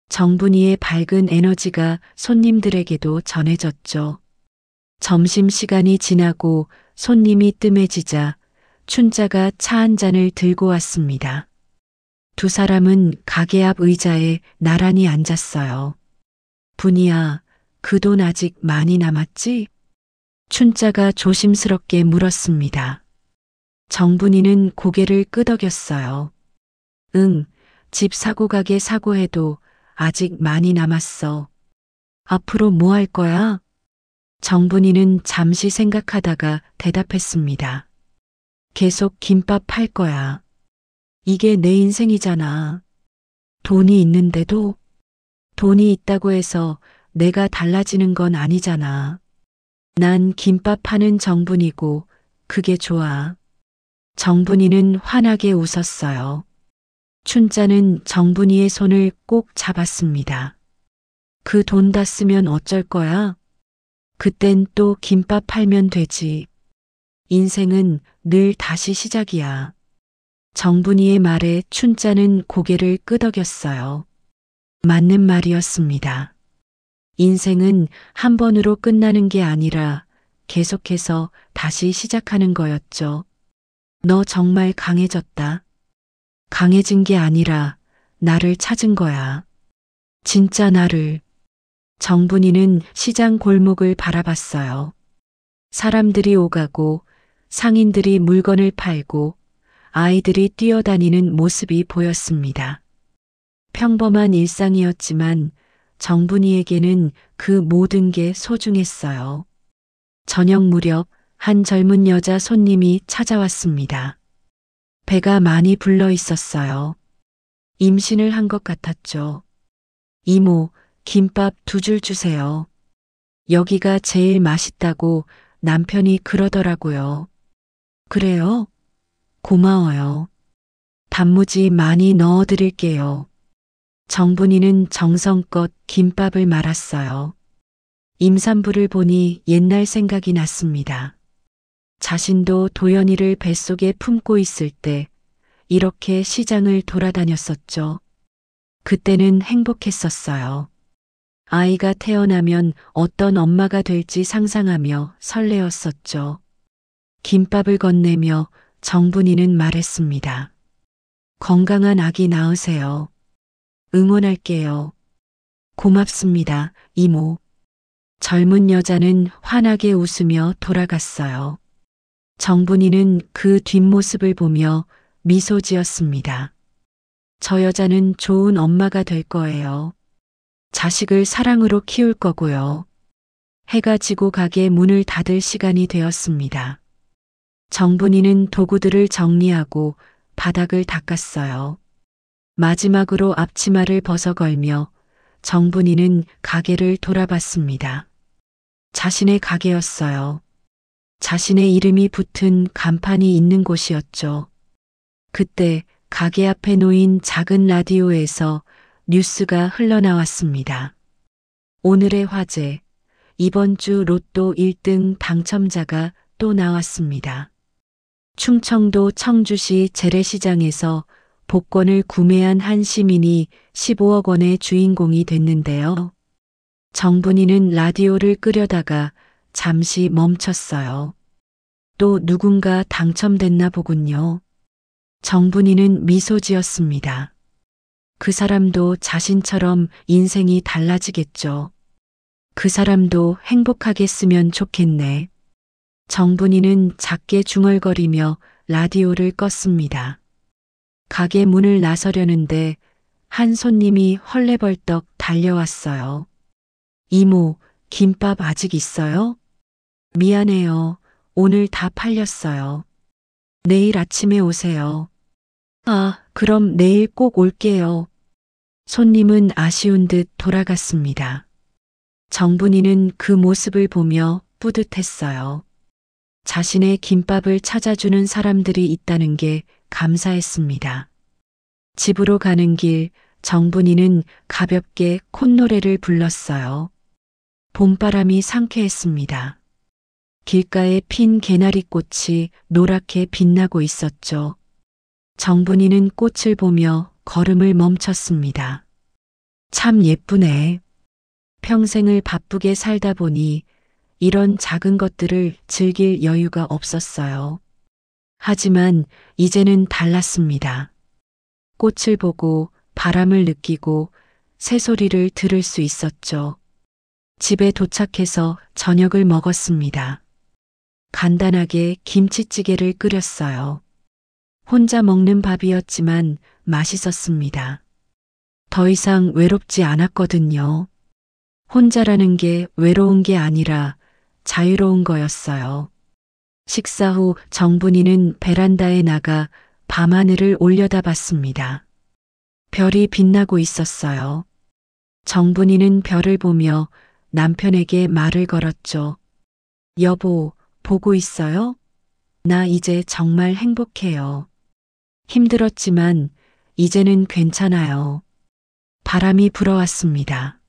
정분이의 밝은 에너지가 손님들에게도 전해졌죠. 점심시간이 지나고 손님이 뜸해지자 춘자가 차 한 잔을 들고 왔습니다. 두 사람은 가게 앞 의자에 나란히 앉았어요. 분이야, 그 돈 아직 많이 남았지? 춘자가 조심스럽게 물었습니다. 정분이는 고개를 끄덕였어요. 응, 집 사고 가게 사고해도 아직 많이 남았어. 앞으로 뭐 할 거야? 정분이는 잠시 생각하다가 대답했습니다. 계속 김밥 팔 거야. 이게 내 인생이잖아. 돈이 있는데도 돈이 있다고 해서 내가 달라지는 건 아니잖아. 난 김밥 파는 정분이고 그게 좋아. 정분이는 환하게 웃었어요. 춘자는 정분이의 손을 꼭 잡았습니다. 그 돈 다 쓰면 어쩔 거야? 그땐 또 김밥 팔면 되지. 인생은 늘 다시 시작이야. 정분이의 말에 춘자는 고개를 끄덕였어요. 맞는 말이었습니다. 인생은 한 번으로 끝나는 게 아니라 계속해서 다시 시작하는 거였죠. 너 정말 강해졌다. 강해진 게 아니라 나를 찾은 거야. 진짜 나를. 정분이는 시장 골목을 바라봤어요. 사람들이 오가고 상인들이 물건을 팔고 아이들이 뛰어다니는 모습이 보였습니다. 평범한 일상이었지만 정분이에게는 그 모든 게 소중했어요. 저녁 무렵 한 젊은 여자 손님이 찾아왔습니다. 배가 많이 불러 있었어요. 임신을 한 것 같았죠. 이모, 김밥 2줄 주세요. 여기가 제일 맛있다고 남편이 그러더라고요. 그래요? 고마워요. 단무지 많이 넣어 드릴게요. 정분이는 정성껏 김밥을 말았어요. 임산부를 보니 옛날 생각이 났습니다. 자신도 도연이를 뱃속에 품고 있을 때 이렇게 시장을 돌아다녔었죠. 그때는 행복했었어요. 아이가 태어나면 어떤 엄마가 될지 상상하며 설레었었죠. 김밥을 건네며 정분이는 말했습니다. 건강한 아기 낳으세요. 응원할게요. 고맙습니다, 이모. 젊은 여자는 환하게 웃으며 돌아갔어요. 정분이는 그 뒷모습을 보며 미소 지었습니다. 저 여자는 좋은 엄마가 될 거예요. 자식을 사랑으로 키울 거고요. 해가 지고 가게 문을 닫을 시간이 되었습니다. 정분이는 도구들을 정리하고 바닥을 닦았어요. 마지막으로 앞치마를 벗어 걸며 정분이는 가게를 돌아봤습니다. 자신의 가게였어요. 자신의 이름이 붙은 간판이 있는 곳이었죠. 그때 가게 앞에 놓인 작은 라디오에서 뉴스가 흘러나왔습니다. 오늘의 화제, 이번 주 로또 1등 당첨자가 또 나왔습니다. 충청도 청주시 재래시장에서 복권을 구매한 한 시민이 15억 원의 주인공이 됐는데요. 정분이는 라디오를 끄려다가 잠시 멈췄어요. 또 누군가 당첨됐나 보군요. 정분이는 미소 지었습니다. 그 사람도 자신처럼 인생이 달라지겠죠. 그 사람도 행복하겠으면 좋겠네. 정분이는 작게 중얼거리며 라디오를 껐습니다. 가게 문을 나서려는데 한 손님이 헐레벌떡 달려왔어요. 이모, 김밥 아직 있어요? 미안해요. 오늘 다 팔렸어요. 내일 아침에 오세요. 아, 그럼 내일 꼭 올게요. 손님은 아쉬운 듯 돌아갔습니다. 정분이는 그 모습을 보며 뿌듯했어요. 자신의 김밥을 찾아주는 사람들이 있다는 게 감사했습니다. 집으로 가는 길, 정분이는 가볍게 콧노래를 불렀어요. 봄바람이 상쾌했습니다. 길가에 핀 개나리꽃이 노랗게 빛나고 있었죠. 정분이는 꽃을 보며 걸음을 멈췄습니다. 참 예쁘네. 평생을 바쁘게 살다 보니 이런 작은 것들을 즐길 여유가 없었어요. 하지만 이제는 달랐습니다. 꽃을 보고 바람을 느끼고 새소리를 들을 수 있었죠. 집에 도착해서 저녁을 먹었습니다. 간단하게 김치찌개를 끓였어요. 혼자 먹는 밥이었지만 맛있었습니다. 더 이상 외롭지 않았거든요. 혼자라는 게 외로운 게 아니라 자유로운 거였어요. 식사 후 정분이는 베란다에 나가 밤하늘을 올려다봤습니다. 별이 빛나고 있었어요. 정분이는 별을 보며 남편에게 말을 걸었죠. 여보, 보고 있어요? 나 이제 정말 행복해요. 힘들었지만 이제는 괜찮아요. 바람이 불어왔습니다.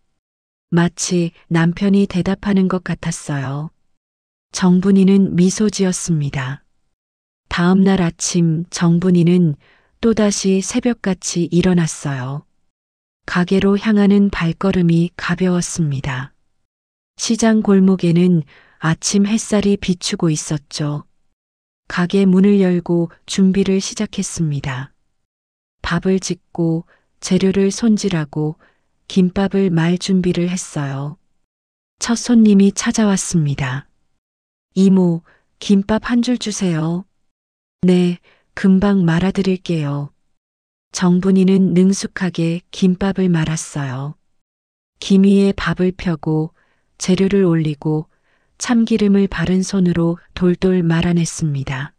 마치 남편이 대답하는 것 같았어요. 정분이는 미소 지었습니다. 다음 날 아침 정분이는 또다시 새벽같이 일어났어요. 가게로 향하는 발걸음이 가벼웠습니다. 시장 골목에는 아침 햇살이 비추고 있었죠. 가게 문을 열고 준비를 시작했습니다. 밥을 짓고 재료를 손질하고 김밥을 말 준비를 했어요. 첫 손님이 찾아왔습니다. 이모, 김밥 1줄 주세요. 네, 금방 말아드릴게요. 정분이는 능숙하게 김밥을 말았어요. 김 위에 밥을 펴고 재료를 올리고 참기름을 바른 손으로 돌돌 말아냈습니다.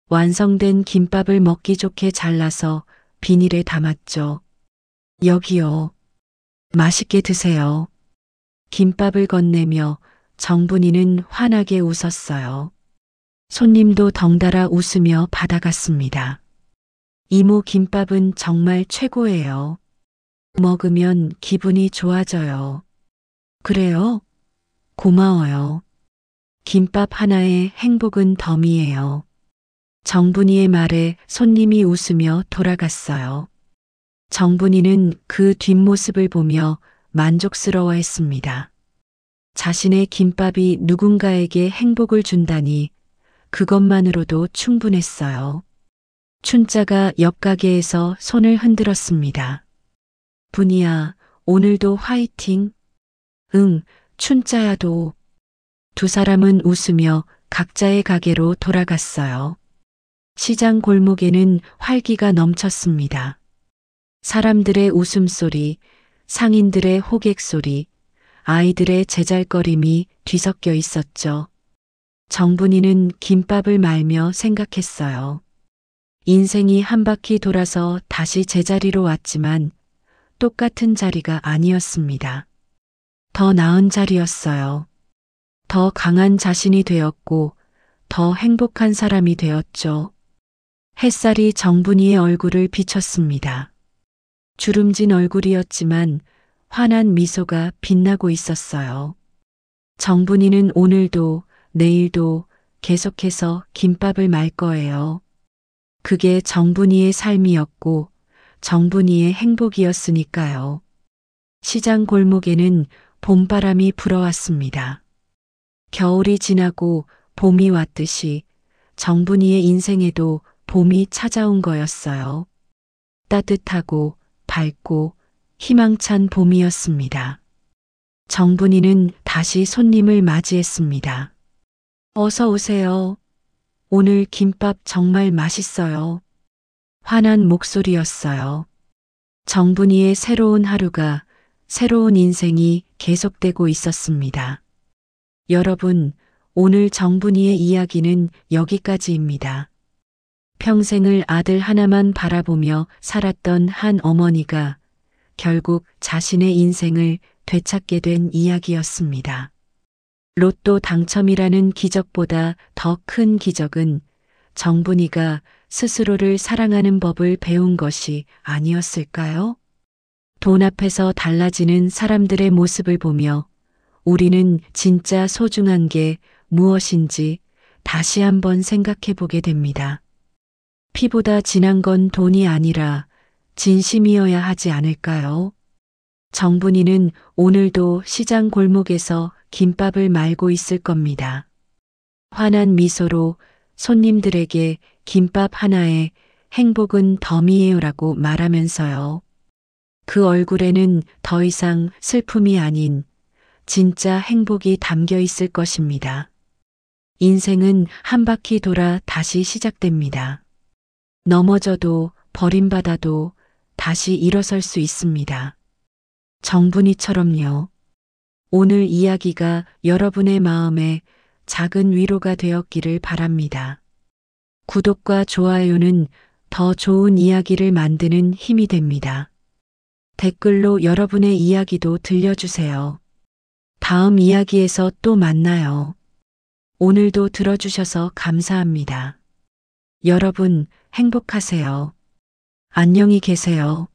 완성된 김밥을 먹기 좋게 잘라서 비닐에 담았죠. 여기요. 맛있게 드세요. 김밥을 건네며 정분이는 환하게 웃었어요. 손님도 덩달아 웃으며 받아갔습니다. 이모 김밥은 정말 최고예요. 먹으면 기분이 좋아져요. 그래요? 고마워요. 김밥 하나에 행복은 덤이에요. 정분이의 말에 손님이 웃으며 돌아갔어요. 정분이는 그 뒷모습을 보며 만족스러워했습니다. 자신의 김밥이 누군가에게 행복을 준다니 그것만으로도 충분했어요. 춘자가 옆 가게에서 손을 흔들었습니다. 분이야, 오늘도 화이팅. 응, 춘자야도. 두 사람은 웃으며 각자의 가게로 돌아갔어요. 시장 골목에는 활기가 넘쳤습니다. 사람들의 웃음소리, 상인들의 호객소리, 아이들의 제잘거림이 뒤섞여 있었죠. 정분이는 김밥을 말며 생각했어요. 인생이 한 바퀴 돌아서 다시 제자리로 왔지만 똑같은 자리가 아니었습니다. 더 나은 자리였어요. 더 강한 자신이 되었고 더 행복한 사람이 되었죠. 햇살이 정분이의 얼굴을 비췄습니다. 주름진 얼굴이었지만 환한 미소가 빛나고 있었어요. 정분이는 오늘도 내일도 계속해서 김밥을 말 거예요. 그게 정분이의 삶이었고 정분이의 행복이었으니까요. 시장 골목에는 봄바람이 불어왔습니다. 겨울이 지나고 봄이 왔듯이 정분이의 인생에도 봄이 찾아온 거였어요. 따뜻하고 밝고 희망찬 봄이었습니다. 정분이는 다시 손님을 맞이했습니다. 어서 오세요. 오늘 김밥 정말 맛있어요. 환한 목소리였어요. 정분이의 새로운 하루가, 새로운 인생이 계속되고 있었습니다. 여러분, 오늘 정분이의 이야기는 여기까지입니다. 평생을 아들 하나만 바라보며 살았던 한 어머니가 결국 자신의 인생을 되찾게 된 이야기였습니다. 로또 당첨이라는 기적보다 더 큰 기적은 정분이가 스스로를 사랑하는 법을 배운 것이 아니었을까요? 돈 앞에서 달라지는 사람들의 모습을 보며 우리는 진짜 소중한 게 무엇인지 다시 한번 생각해 보게 됩니다. 피보다 진한 건 돈이 아니라 진심이어야 하지 않을까요? 정분이는 오늘도 시장 골목에서 김밥을 말고 있을 겁니다. 환한 미소로 손님들에게 김밥 하나에 행복은 덤이에요라고 말하면서요. 그 얼굴에는 더 이상 슬픔이 아닌 진짜 행복이 담겨 있을 것입니다. 인생은 한 바퀴 돌아 다시 시작됩니다. 넘어져도 버림받아도 다시 일어설 수 있습니다. 정분이처럼요. 오늘 이야기가 여러분의 마음에 작은 위로가 되었기를 바랍니다. 구독과 좋아요는 더 좋은 이야기를 만드는 힘이 됩니다. 댓글로 여러분의 이야기도 들려주세요. 다음 이야기에서 또 만나요. 오늘도 들어주셔서 감사합니다. 여러분, 행복하세요. 안녕히 계세요.